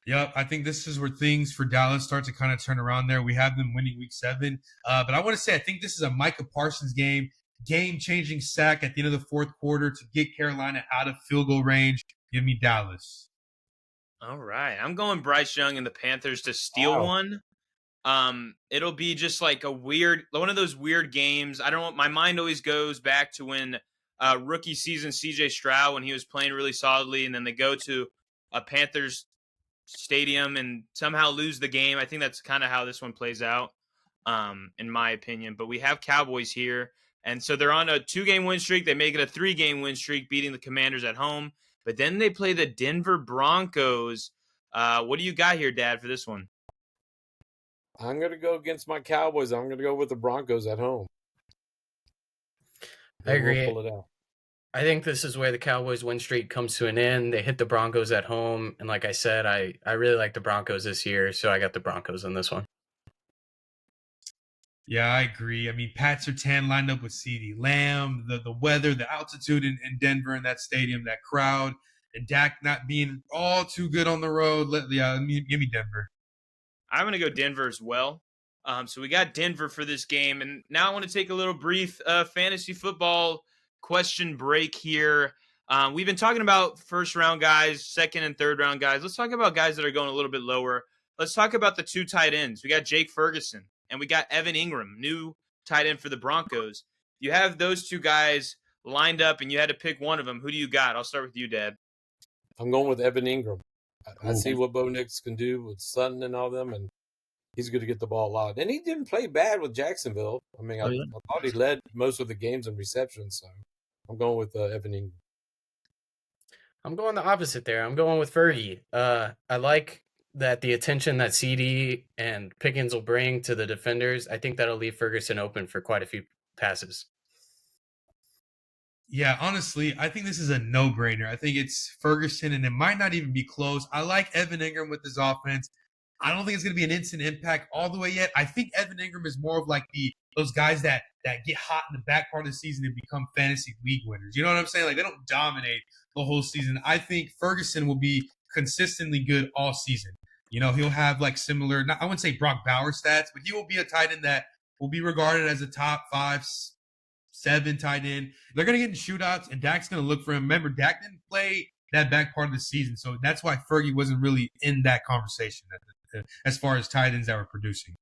Yep, I think this is where things for Dallas start to kind of turn around there. We have them winning week 7. But I want to say I think this is a Micah Parsons game-changing sack at the end of the fourth quarter to get Carolina out of field goal range. Give me Dallas. All right. I'm going Bryce Young and the Panthers to steal one. It'll be just like one of those weird games. My mind always goes back to when rookie season CJ Stroud, when he was playing really solidly, and then they go to a Panthers stadium and somehow lose the game. I think that's kind of how this one plays out, in my opinion. But we have Cowboys here, and so they're on a 2-game win streak. They make it a 3-game win streak, beating the Commanders at home. But then they play the Denver Broncos. What do you got here, Dad, for this one? I'm going to go against my Cowboys. I'm going to go with the Broncos at home. I agree. We'll pull it out. I think this is where the Cowboys win streak comes to an end. They hit the Broncos at home. And like I said, I really like the Broncos this year, so I got the Broncos in this one. Yeah, I agree. I mean, Pat Surtain lined up with CeeDee Lamb, the weather, the altitude in Denver in that stadium, that crowd, and Dak not being all too good on the road. Give me Denver. I'm going to go Denver as well. So we got Denver for this game. And now I want to take a little brief fantasy football question break here. We've been talking about first-round guys, second and third-round guys. Let's talk about guys that are going a little bit lower. Let's talk about the 2 tight ends. We got Jake Ferguson, and we got Evan Ingram, new tight end for the Broncos. You have those 2 guys lined up, and you had to pick one of them. Who do you got? I'll start with you, Dad. I'm going with Evan Ingram. I see what Bo Nix can do with Sutton and all them, and he's going to get the ball a lot. And he didn't play bad with Jacksonville. I mean, I thought he led most of the games in receptions, so I'm going with Evan Ingram. I'm going the opposite there. I'm going with Fergie. I like that the attention that CD and Pickens will bring to the defenders. I think that'll leave Ferguson open for quite a few passes. Yeah, honestly, I think this is a no-brainer. I think it's Ferguson, and it might not even be close. I like Evan Ingram with his offense. I don't think it's going to be an instant impact all the way yet. I think Evan Ingram is more of like those guys that get hot in the back part of the season and become fantasy league winners. You know what I'm saying? Like, they don't dominate the whole season. I think Ferguson will be consistently good all season. You know, he'll have like similar, I wouldn't say Brock Bauer stats, but he will be a tight end that will be regarded as a top 5, 7 tight end. They're going to get in shootouts, and Dak's going to look for him. Remember, Dak didn't play that back part of the season, so that's why Fergie wasn't really in that conversation as far as tight ends that were producing.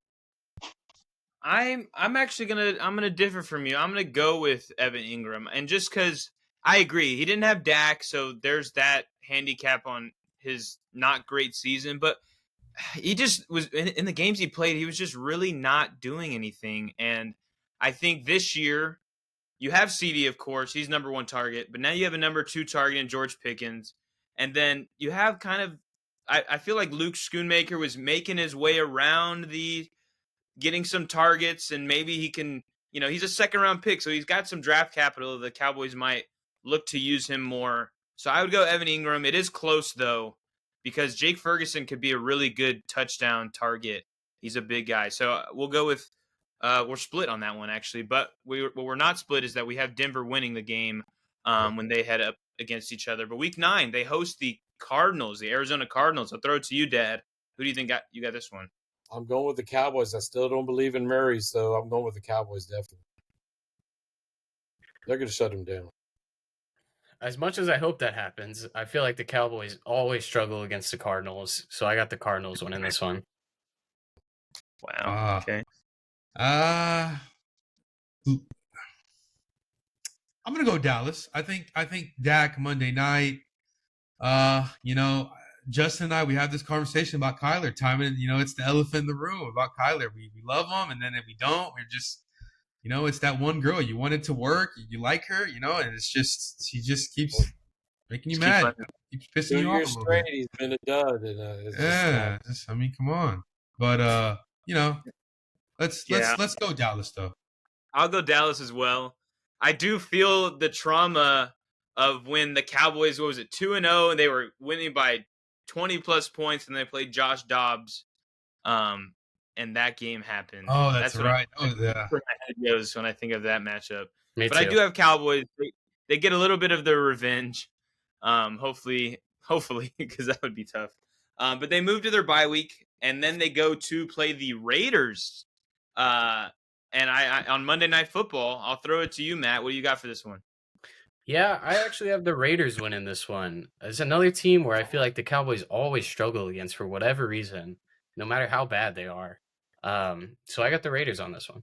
I'm actually gonna differ from you. I'm gonna go with Evan Ingram, and just because I agree, he didn't have Dak, so there's that handicap on his not great season. But he just was in the games he played, he was just really not doing anything. And I think this year you have CD, of course, he's number 1 target, but now you have a number 2 target in George Pickens, and then you have kind of, I feel like Luke Schoonmaker was making his way around getting some targets, and maybe he can, he's a 2nd-round pick, so he's got some draft capital. The Cowboys might look to use him more. So I would go Evan Ingram. It is close, though, because Jake Ferguson could be a really good touchdown target. He's a big guy. So we'll go with we're split on that one, actually. But what we're not split is that we have Denver winning the game when they head up against each other. But Week 9, they host the Cardinals, the Arizona Cardinals. I'll throw it to you, Dad. Who do you think you got this one? I'm going with the Cowboys. I still don't believe in Murray, so I'm going with the Cowboys definitely. They're going to shut him down. As much as I hope that happens, I feel like the Cowboys always struggle against the Cardinals, so I got the Cardinals winning this one. Wow. Okay. I'm going to go Dallas. I think Dak Monday night. Justin and I, we have this conversation about Kyler. It's the elephant in the room about Kyler. We love him, and then if we don't, we're just, it's that one girl you want it to work. You like her, and it's just she just keeps making you mad, keeps pissing you off a little bit. He's been a dud. And, come on. But let's go Dallas though. I'll go Dallas as well. I do feel the trauma of when the Cowboys, 2-0, and they were winning by 20-plus points, and they played Josh Dobbs, and that game happened. Oh, that's right. Yeah. Where my head goes when I think of that matchup. Me but too. I do have Cowboys. They get a little bit of their revenge, hopefully, because that would be tough. But they move to their bye week, and then they go to play the Raiders. And I on Monday Night Football, I'll throw it to you, Matt. What do you got for this one? Yeah, I actually have the Raiders winning this one. It's another team where I feel like the Cowboys always struggle against for whatever reason, no matter how bad they are. So I got the Raiders on this one.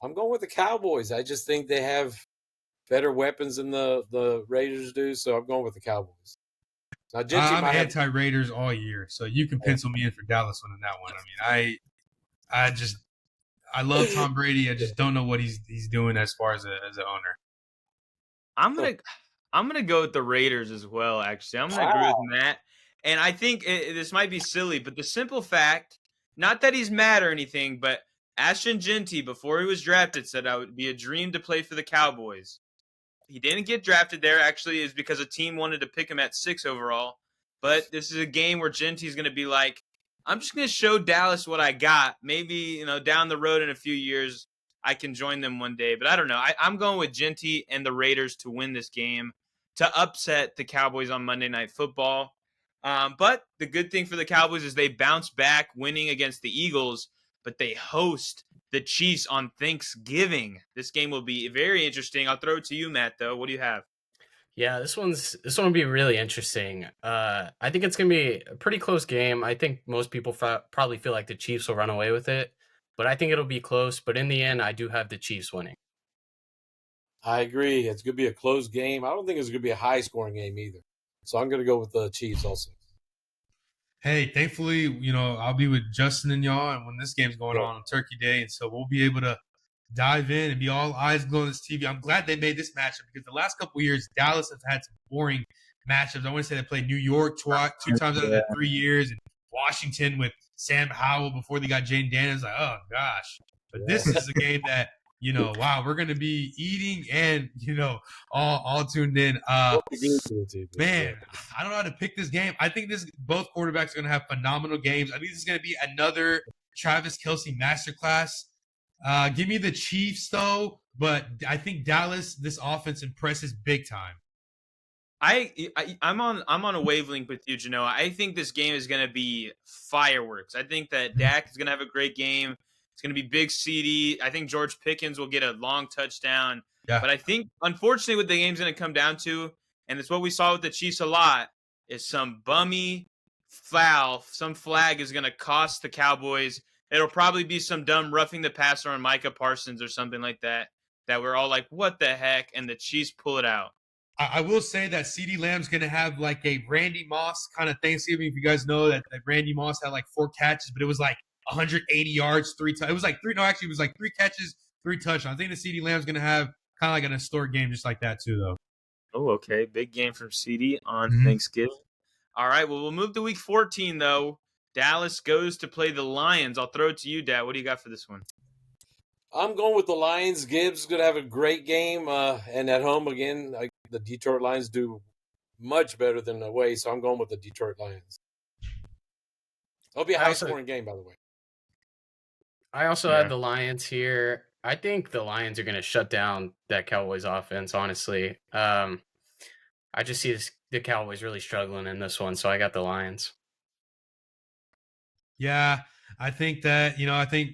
I'm going with the Cowboys. I just think they have better weapons than the Raiders do, so I'm going with the Cowboys. Now, Genty I'm might have. anti-Raiders all year, so you can pencil me in for Dallas winning that one. I mean, I love Tom Brady. I just don't know what he's doing as far as an owner. I'm gonna go with the Raiders as well. Actually, I'm gonna agree with Matt, and I think this might be silly, but the simple fact, not that he's mad or anything, but Ashton Genty, before he was drafted, said I would be a dream to play for the Cowboys. He didn't get drafted there. Actually, is because a team wanted to pick him at 6 overall. But this is a game where Genty's going to be like, I'm just going to show Dallas what I got. Maybe down the road in a few years, I can join them one day. But I don't know. I'm going with Genty and the Raiders to win this game, to upset the Cowboys on Monday Night Football. But the good thing for the Cowboys is they bounce back, winning against the Eagles, but they host the Chiefs on Thanksgiving. This game will be very interesting. I'll throw it to you, Matt, though. What do you have? Yeah, this one will be really interesting. I think it's gonna be a pretty close game. I think most people probably feel like the Chiefs will run away with it, but I think it'll be close. But in the end, I do have the Chiefs winning. I agree. It's going to be a close game. I don't think it's going to be a high-scoring game either. So I'm going to go with the Chiefs also. Hey, thankfully, I'll be with Justin and y'all, and when this game's going on Turkey Day, and so we'll be able to dive in and be all eyes glued on this TV. I'm glad they made this matchup because the last couple of years, Dallas has had some boring matchups. I want to say they played New York two times out of the 3 years, and Washington with Sam Howell before they got Jane Daniels. Like, oh gosh! But this is a game that wow, we're gonna be eating and all tuned in. Man, I don't know how to pick this game. I think both quarterbacks are gonna have phenomenal games. I think this is gonna be another Travis Kelce masterclass. Give me the Chiefs though, but I think Dallas, this offense impresses big time. I'm on a wavelength with you, Genoa. I think this game is going to be fireworks. I think that Dak is going to have a great game. It's going to be big CD. I think George Pickens will get a long touchdown. Yeah. But I think, unfortunately, what the game's going to come down to, and it's what we saw with the Chiefs a lot, is some bummy foul. Some flag is going to cost the Cowboys. It'll probably be some dumb roughing the passer on Micah Parsons or something like that we're all like, what the heck? And the Chiefs pull it out. I will say that CeeDee Lamb's going to have like a Randy Moss kind of Thanksgiving. If you guys know that Randy Moss had like 4 catches, but it was like 180 yards, 3 touchdowns. It was like 3. No, actually, it was like 3 catches, 3 touchdowns. I think the CeeDee Lamb's going to have kind of like an historic game just like that too, though. Oh, okay. Big game from CD on Thanksgiving. All right. Well, we'll move to week 14, though. Dallas goes to play the Lions. I'll throw it to you, Dad. What do you got for this one? I'm going with the Lions. Gibbs is going to have a great game. And at home, again, the Detroit Lions do much better than away, so I'm going with the Detroit Lions. It'll be a high-scoring game, by the way. I also had the Lions here. I think the Lions are going to shut down that Cowboys offense, honestly. I just see the Cowboys really struggling in this one, so I got the Lions. Yeah, I think that, I think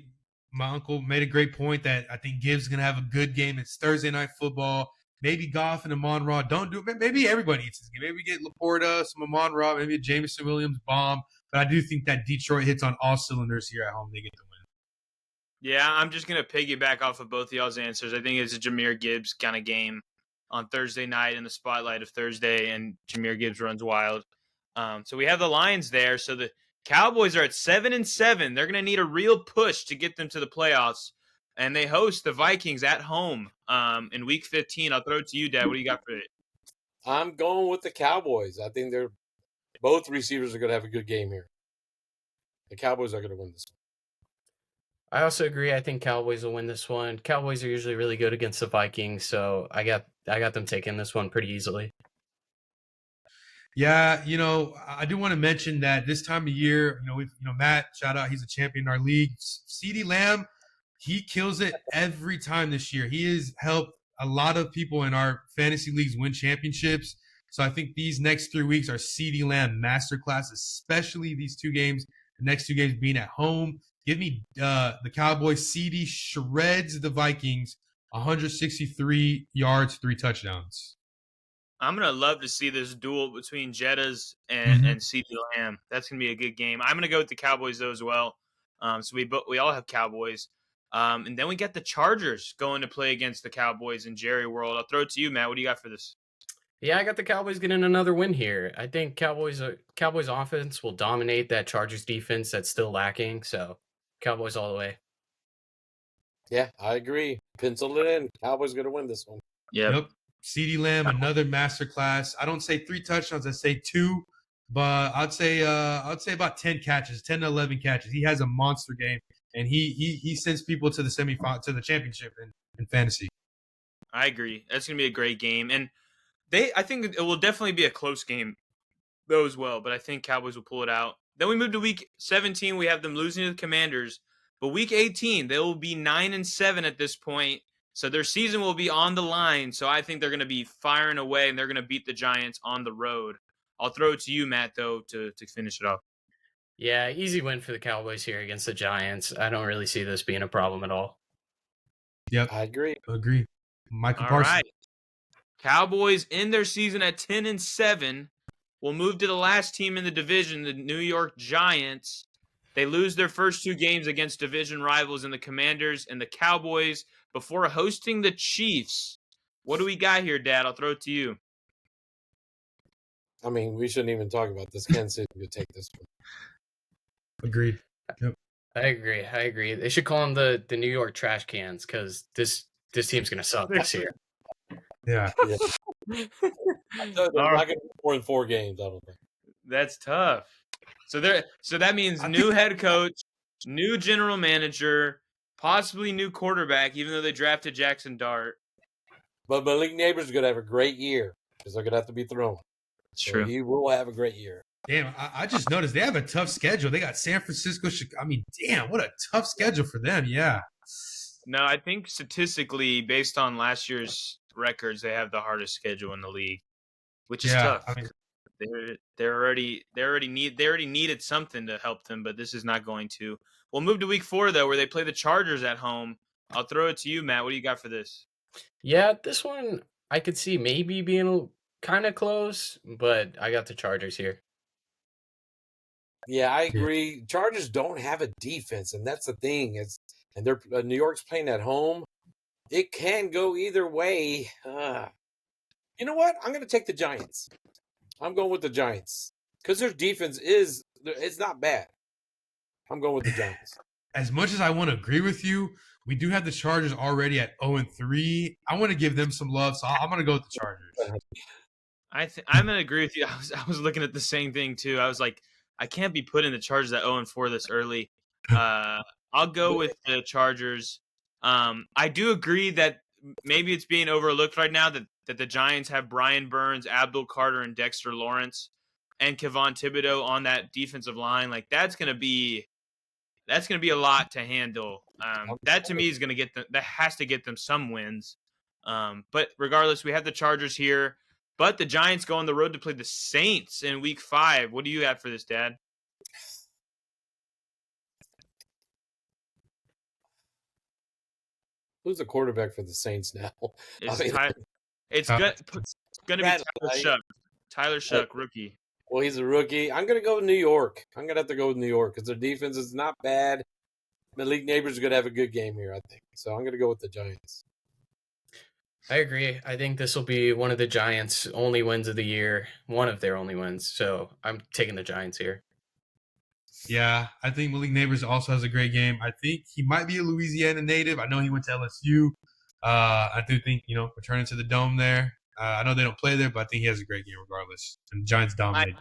my uncle made a great point that I think Gibbs is going to have a good game. It's Thursday Night Football. Maybe Goff and Amon-Ra don't do it. Maybe everybody eats this game. Maybe we get Laporta, some Amon-Ra, maybe a Jameson Williams bomb. But I do think that Detroit hits on all cylinders here at home. They get the win. Yeah, I'm just going to piggyback off of both of y'all's answers. I think it's a Jahmyr Gibbs kind of game on Thursday night in the spotlight of Thursday, and Jahmyr Gibbs runs wild. So we have the Lions there. So the Cowboys are at 7-7. They're going to need a real push to get them to the playoffs. And they host the Vikings at home in Week 15. I'll throw it to you, Dad. What do you got for it? I'm going with the Cowboys. I think both receivers are going to have a good game here. The Cowboys are going to win this one. I also agree. I think Cowboys will win this one. Cowboys are usually really good against the Vikings, so I got them taking this one pretty easily. Yeah, I do want to mention that this time of year, Matt, shout out, he's a champion in our league. CeeDee Lamb, he kills it every time this year. He has helped a lot of people in our fantasy leagues win championships. So I think these next 3 weeks are CeeDee Lamb masterclass, especially these 2 games. The next 2 games being at home. Give me the Cowboys. CeeDee shreds the Vikings, 163 yards, 3 touchdowns. I'm going to love to see this duel between Jettas and CeeDee Lamb. That's going to be a good game. I'm going to go with the Cowboys, though, as well. So we all have Cowboys. And then we got the Chargers going to play against the Cowboys in Jerry World. I'll throw it to you, Matt. What do you got for this? Yeah, I got the Cowboys getting another win here. I think Cowboys offense will dominate that Chargers defense that's still lacking. So Cowboys all the way. Yeah, I agree. Pencil it in. Cowboys going to win this one. Yep. CeeDee Lamb, another masterclass. I don't say 3 touchdowns, I say 2, but I'd say about 10 catches, 10 to 11 catches. He has a monster game, and he sends people to the semifinal, to the championship in fantasy. I agree. That's gonna be a great game, and I think it will definitely be a close game, though as well. But I think Cowboys will pull it out. Then we move to week 17. We have them losing to the Commanders, but week 18 they will be 9-7 at this point. So their season will be on the line. So I think they're going to be firing away, and they're going to beat the Giants on the road. I'll throw it to you, Matt, though, to finish it off. Yeah, easy win for the Cowboys here against the Giants. I don't really see this being a problem at all. Yep, I agree. Michael All Parsons. right. Cowboys end their season at 10-7. We'll move to the last team in the division, the New York Giants. They lose their first 2 games against division rivals in the Commanders and the Cowboys before hosting the Chiefs. What do we got here, Dad? I'll throw it to you. I mean, we shouldn't even talk about this. Kansas City would take this one. Agreed. I agree. They should call them the New York trash cans because this team's gonna suck this year. Yeah. Yeah. They're not going to be more than 4 games, I don't think. That's tough. So that means new head coach, new general manager, possibly new quarterback, even though they drafted Jackson Dart. But Malik Neighbors is going to have a great year because they're going to have to be thrown. It's So true. he will have a great year. Damn, I just noticed they have a tough schedule. They got San Francisco. I mean, damn, what a tough schedule for them. Yeah. No, I think statistically, based on last year's records, they have the hardest schedule in the league, which is tough. I mean, they already needed something to help them, but this is not going to. We'll move to week 4 though, where they play the Chargers at home. I'll throw it to you, Matt. What do you got for this? Yeah, this one I could see maybe being kind of close, but I got the Chargers here. Yeah, I agree. Chargers don't have a defense, and that's the thing. And they're New York's playing at home. It can go either way. You know what? I'm going to take the Giants. I'm going with the Giants because their defense it's not bad. I'm going with the Giants. as much as I want to agree with you, we do have the Chargers already at 0-3. I want to give them some love, so I'm going to go with the Chargers. I'm going to agree with you. I was looking at the same thing too. I was like, I can't be putting the Chargers at 0-4 this early. I'll go with the Chargers. I do agree that maybe it's being overlooked right now that the Giants have Brian Burns, Abdul Carter, and Dexter Lawrence, and Kevon Thibodeau on that defensive line. Like that's gonna be a lot to handle. That to me is gonna get them. That has to get them some wins. But regardless, we have the Chargers here. But the Giants go on the road to play the Saints in Week 5. What do you have for this, Dad? Who's the quarterback for the Saints now? It's going to be Tyler Shuck. Tyler Shuck, rookie. Well, he's a rookie. I'm going to go with New York. I'm going to have to go with New York because their defense is not bad. Malik Neighbors is going to have a good game here, I think. So I'm going to go with the Giants. I agree. I think this will be one of the Giants' only wins of the year, one of their only wins. So I'm taking the Giants here. Yeah, I think Malik Neighbors also has a great game. I think he might be a Louisiana native. I know he went to LSU. I do think, returning to the Dome there. I know they don't play there, but I think he has a great game regardless. And the Giants dominate.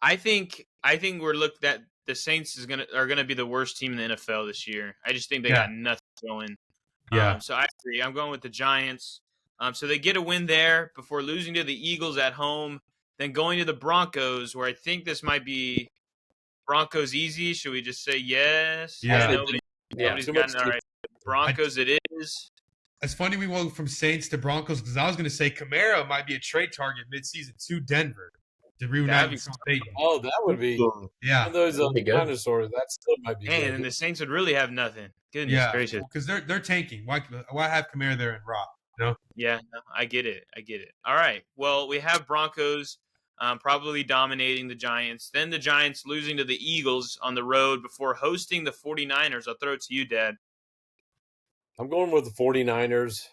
I think we're looked at the Saints are gonna be the worst team in the NFL this year. I just think they got nothing going. Yeah. So I agree. I'm going with the Giants. So they get a win there before losing to the Eagles at home, then going to the Broncos, where I think this might be Broncos easy. Should we just say yes? Yeah. Nobody's gotten all right. Broncos it is. It's funny we went from Saints to Broncos because I was going to say Kamara might be a trade target midseason to Denver to reunite with Peyton. Oh, that would be. Yeah. Those dinosaurs, that still might be good. And the Saints would really have nothing. Goodness gracious. Because they're tanking. Why have Kamara there and Rock? Yeah, no, I get it. All right. Well, we have Broncos probably dominating the Giants. Then the Giants losing to the Eagles on the road before hosting the 49ers. I'll throw it to you, Dad. I'm going with the 49ers.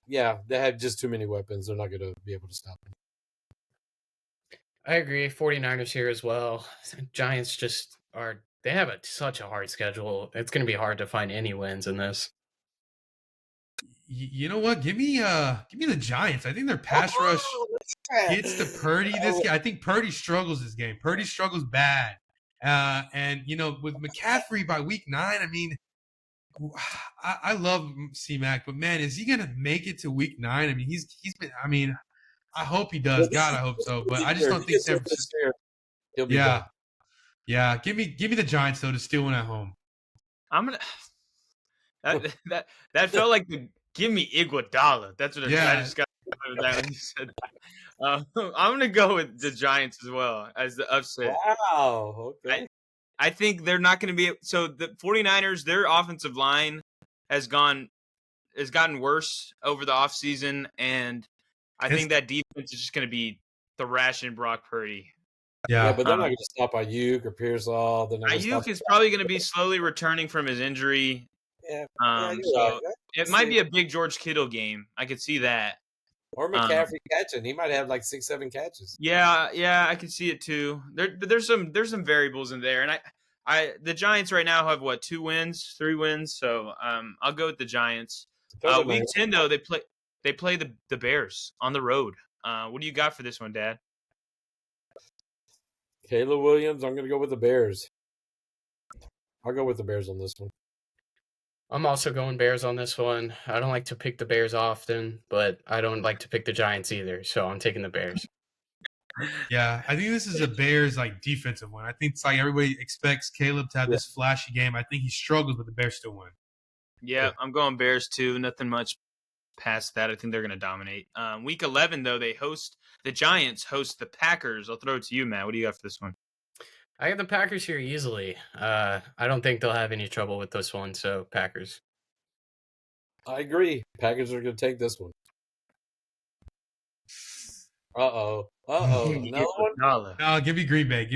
yeah, they have just too many weapons. They're not going to be able to stop them. I agree. 49ers here as well. Giants just are. They have such a hard schedule. It's going to be hard to find any wins in this. You know what? Give me the Giants. I think their pass rush gets to Purdy this game. I think Purdy struggles this game. Purdy struggles bad. And with McCaffrey by week 9, I mean, I love C-Mac, but man, is he gonna make it to week 9? I mean, he's been. I mean, I hope he does. God, I hope so. But I just don't think San Francisco. He'll be back. Yeah. Give me the Giants though to steal one at home. I'm gonna. That felt like the give me Iguodala. That's what I just got that when you said that. I'm gonna go with the Giants as well as the upset. Wow. Okay. I think they're not going to be so the 49ers, their offensive line has gotten worse over the offseason, and I think that defense is just going to be thrashing Brock Purdy. Yeah, but they're not going to stop Ayuk or Pearsall. Ayuk is probably going to be slowly returning from his injury. Yeah. So it might be a big George Kittle game. I could see that. Or McCaffrey catching. He might have like 6-7 catches. Yeah, I can see it too. There's some variables in there, and the Giants right now have 3 wins. So I'll go with the Giants. Week 10 though, they play the Bears on the road. What do you got for this one, Dad? Caleb Williams. I'm going to go with the Bears. I'll go with the Bears on this one. I'm also going Bears on this one. I don't like to pick the Bears often, but I don't like to pick the Giants either, so I'm taking the Bears. Yeah, I think this is a Bears defensive one. I think it's like everybody expects Caleb to have this flashy game. I think he struggles, but the Bears still win. Yeah, I'm going Bears too. Nothing much past that. I think they're going to dominate. Week 11 though, the Giants host the Packers. I'll throw it to you, Matt. What do you got for this one? I got the Packers here easily. I don't think they'll have any trouble with this one, so Packers. I agree. Packers are going to take this one. Uh-oh. No, give me Green Bay.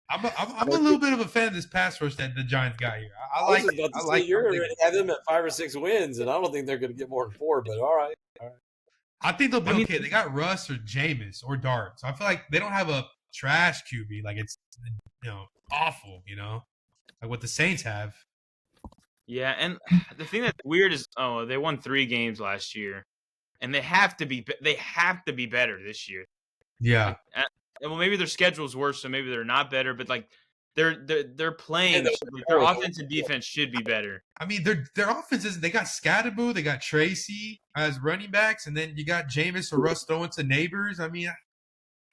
I'm a little bit of a fan of this pass rush that the Giants got here. I like. You're going to have them at 5 or 6 wins, and I don't think they're going to get more than 4. But all right. I think they'll be okay. They got Russ or Jameis or Dart, so I feel like they don't have a trash QB. Like it's awful. Like what the Saints have. Yeah, and the thing that's weird is they won 3 games last year, and they have to be better this year. Yeah. Well, maybe their schedule's worse, so maybe they're not better. But like they're playing, their offense and defense should be better. I mean, their offense is. They got Scatterboo, they got Tracy as running backs, and then you got Jameis or Russ throwing to neighbors. I mean,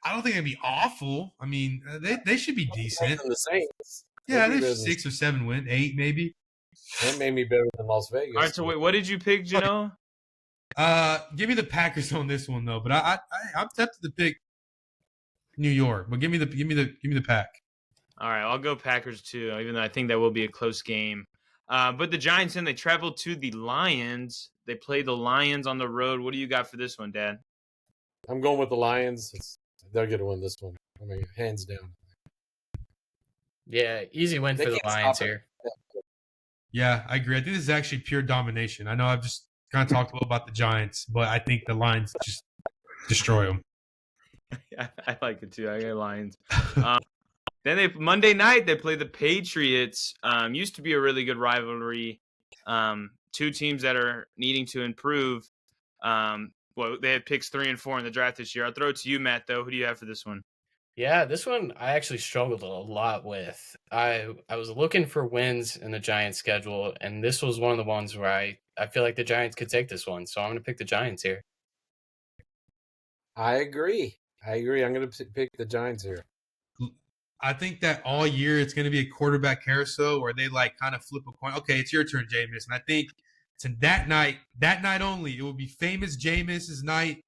I don't think it'd be awful. I mean, they should be decent. The Saints. Yeah, they're 6 or 7 win, 8 maybe. That made me better than Las Vegas. All right, so wait, what did you pick, Gino? Give me the Packers on this one though, but I'm tempted to pick New York, but give me the Pack. All right, I'll go Packers too, even though I think that will be a close game. But the Giants, they travel to the Lions. They play the Lions on the road. What do you got for this one, Dad? I'm going with the Lions. They're going to win this one. I mean, hands down. Yeah, easy win for the Lions here. Yeah, I agree. I think this is actually pure domination. I know I've just kind of talked a little about the Giants, but I think the Lions just destroy them. I like it too. I got Lions. Then Monday night they play the Patriots. Used to be a really good rivalry. 2 teams that are needing to improve. They had picks 3 and 4 in the draft this year. I'll throw it to you, Matt. Though, who do you have for this one? Yeah, this one I actually struggled a lot with. I was looking for wins in the Giants' schedule, and this was one of the ones where I feel like the Giants could take this one. So I'm going to pick the Giants here. I agree. I'm going to pick the Giants here. I think that all year it's going to be a quarterback carousel where they kind of flip a coin. Okay, it's your turn, Jameis. And I think that night only, it will be famous Jameis's night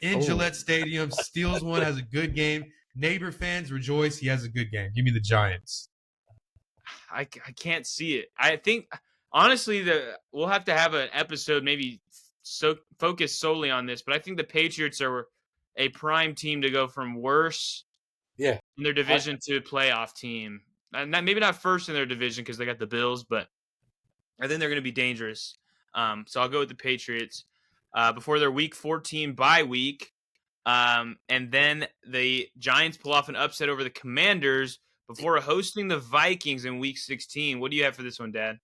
in Gillette Stadium. Steals one, has a good game. Neighbor fans rejoice. He has a good game. Give me the Giants. I can't see it. I think honestly we'll have to have an episode maybe focused solely on this. But I think the Patriots are a prime team to go from worse in their division to playoff team. And maybe not first in their division because they got the Bills, but I think they're going to be dangerous. So I'll go with the Patriots before their Week 14 bye week. And then the Giants pull off an upset over the Commanders before hosting the Vikings in Week 16. What do you have for this one, Dad?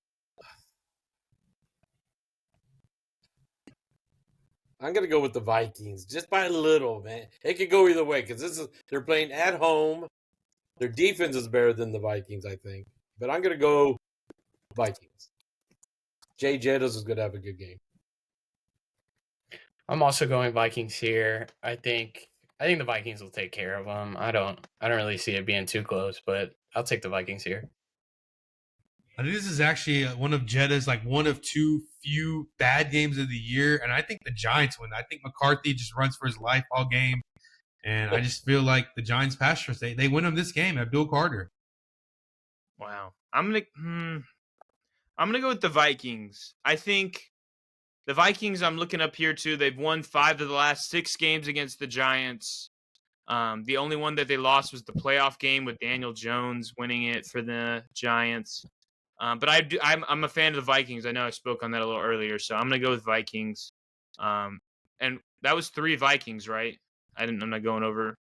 I'm gonna go with the Vikings, just by a little, man. It could go either way because they're playing at home. Their defense is better than the Vikings, I think. But I'm gonna go Vikings. Jay Jettas is gonna have a good game. I'm also going Vikings here. I think the Vikings will take care of them. I don't really see it being too close, but I'll take the Vikings here. I think this is actually one of Jetta's one of too few bad games of the year, and I think the Giants win. I think McCarthy just runs for his life all game, and I just feel like the Giants pass rush. They win them this game at Bill Carter. Wow, I'm gonna go with the Vikings. I think the Vikings. I'm looking up here too. They've won 5 of the last 6 games against the Giants. The only one that they lost was the playoff game with Daniel Jones winning it for the Giants. But I'm a fan of the Vikings. I know I spoke on that a little earlier, so I'm gonna go with Vikings. And that was 3 Vikings, right? I'm not going over.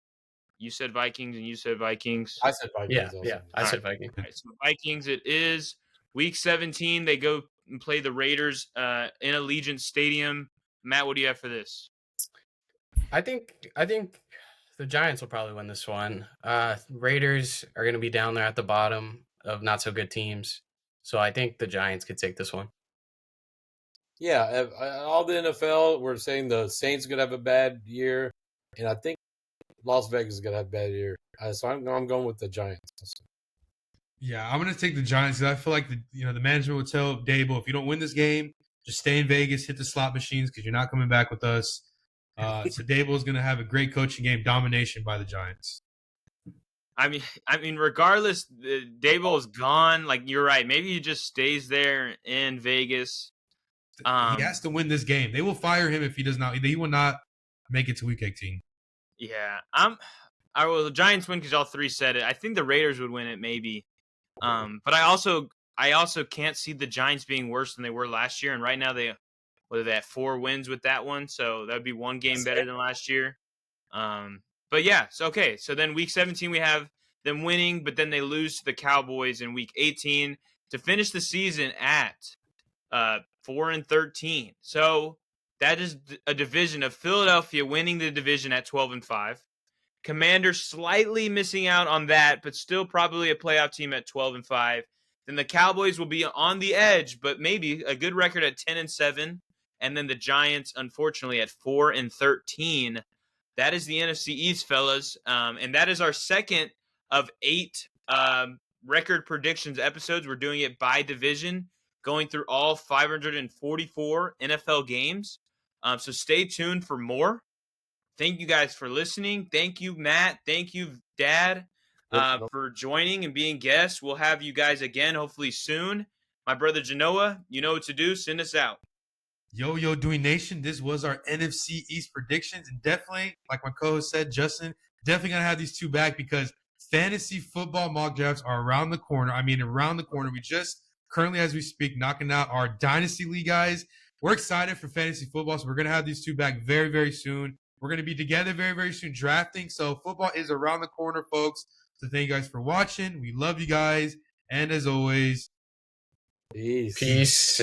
You said Vikings, and you said Vikings. I said Vikings. Yeah, I said Vikings. All right, so Vikings. It is Week 17. They go and play the Raiders in Allegiant Stadium. Matt, what do you have for this? I think the Giants will probably win this one. Raiders are going to be down there at the bottom of not so good teams, so I think the Giants could take this one. Yeah, all the NFL we're saying the Saints are gonna have a bad year, and I think Las Vegas is gonna have a bad year. So I'm going with the Giants. Yeah, I'm gonna take the Giants because I feel like the management will tell Dable, if you don't win this game, just stay in Vegas, hit the slot machines because you're not coming back with us. So Dable is gonna have a great coaching game, domination by the Giants. I mean, regardless, Dable is gone. Like, you're right. Maybe he just stays there in Vegas. He has to win this game. They will fire him if he does not. He will not make it to Week 18. Yeah, the Giants win because all 3 said it. I think the Raiders would win it, maybe. But I also can't see the Giants being worse than they were last year. And right now they have 4 wins with that one, so that would be 1 game better than last year. But yeah, so okay. So then Week 17 we have them winning, but then they lose to the Cowboys in Week 18 to finish the season at 4-13. So that is a division of Philadelphia winning the division at 12-5. Commanders slightly missing out on that, but still probably a playoff team at 12-5. Then the Cowboys will be on the edge, but maybe a good record at 10-7. And then the Giants, unfortunately, at 4-13. That is the NFC East, fellas. And that is our second of 8 record predictions episodes. We're doing it by division, going through all 544 NFL games. So stay tuned for more. Thank you guys for listening. Thank you, Matt. Thank you, Dad, for joining and being guests. We'll have you guys again, hopefully soon. My brother Genoa, you know what to do. Send us out. Yo, Dween Nation. This was our NFC East predictions. And definitely, like my co-host said, Justin, definitely going to have these 2 back because fantasy football mock drafts are around the corner. Around the corner. We just currently, as we speak, knocking out our Dynasty League guys. We're excited for fantasy football, so we're going to have these 2 back very, very soon. We're going to be together very, very soon drafting. So football is around the corner, folks. So thank you guys for watching. We love you guys. And as always, Peace. Peace.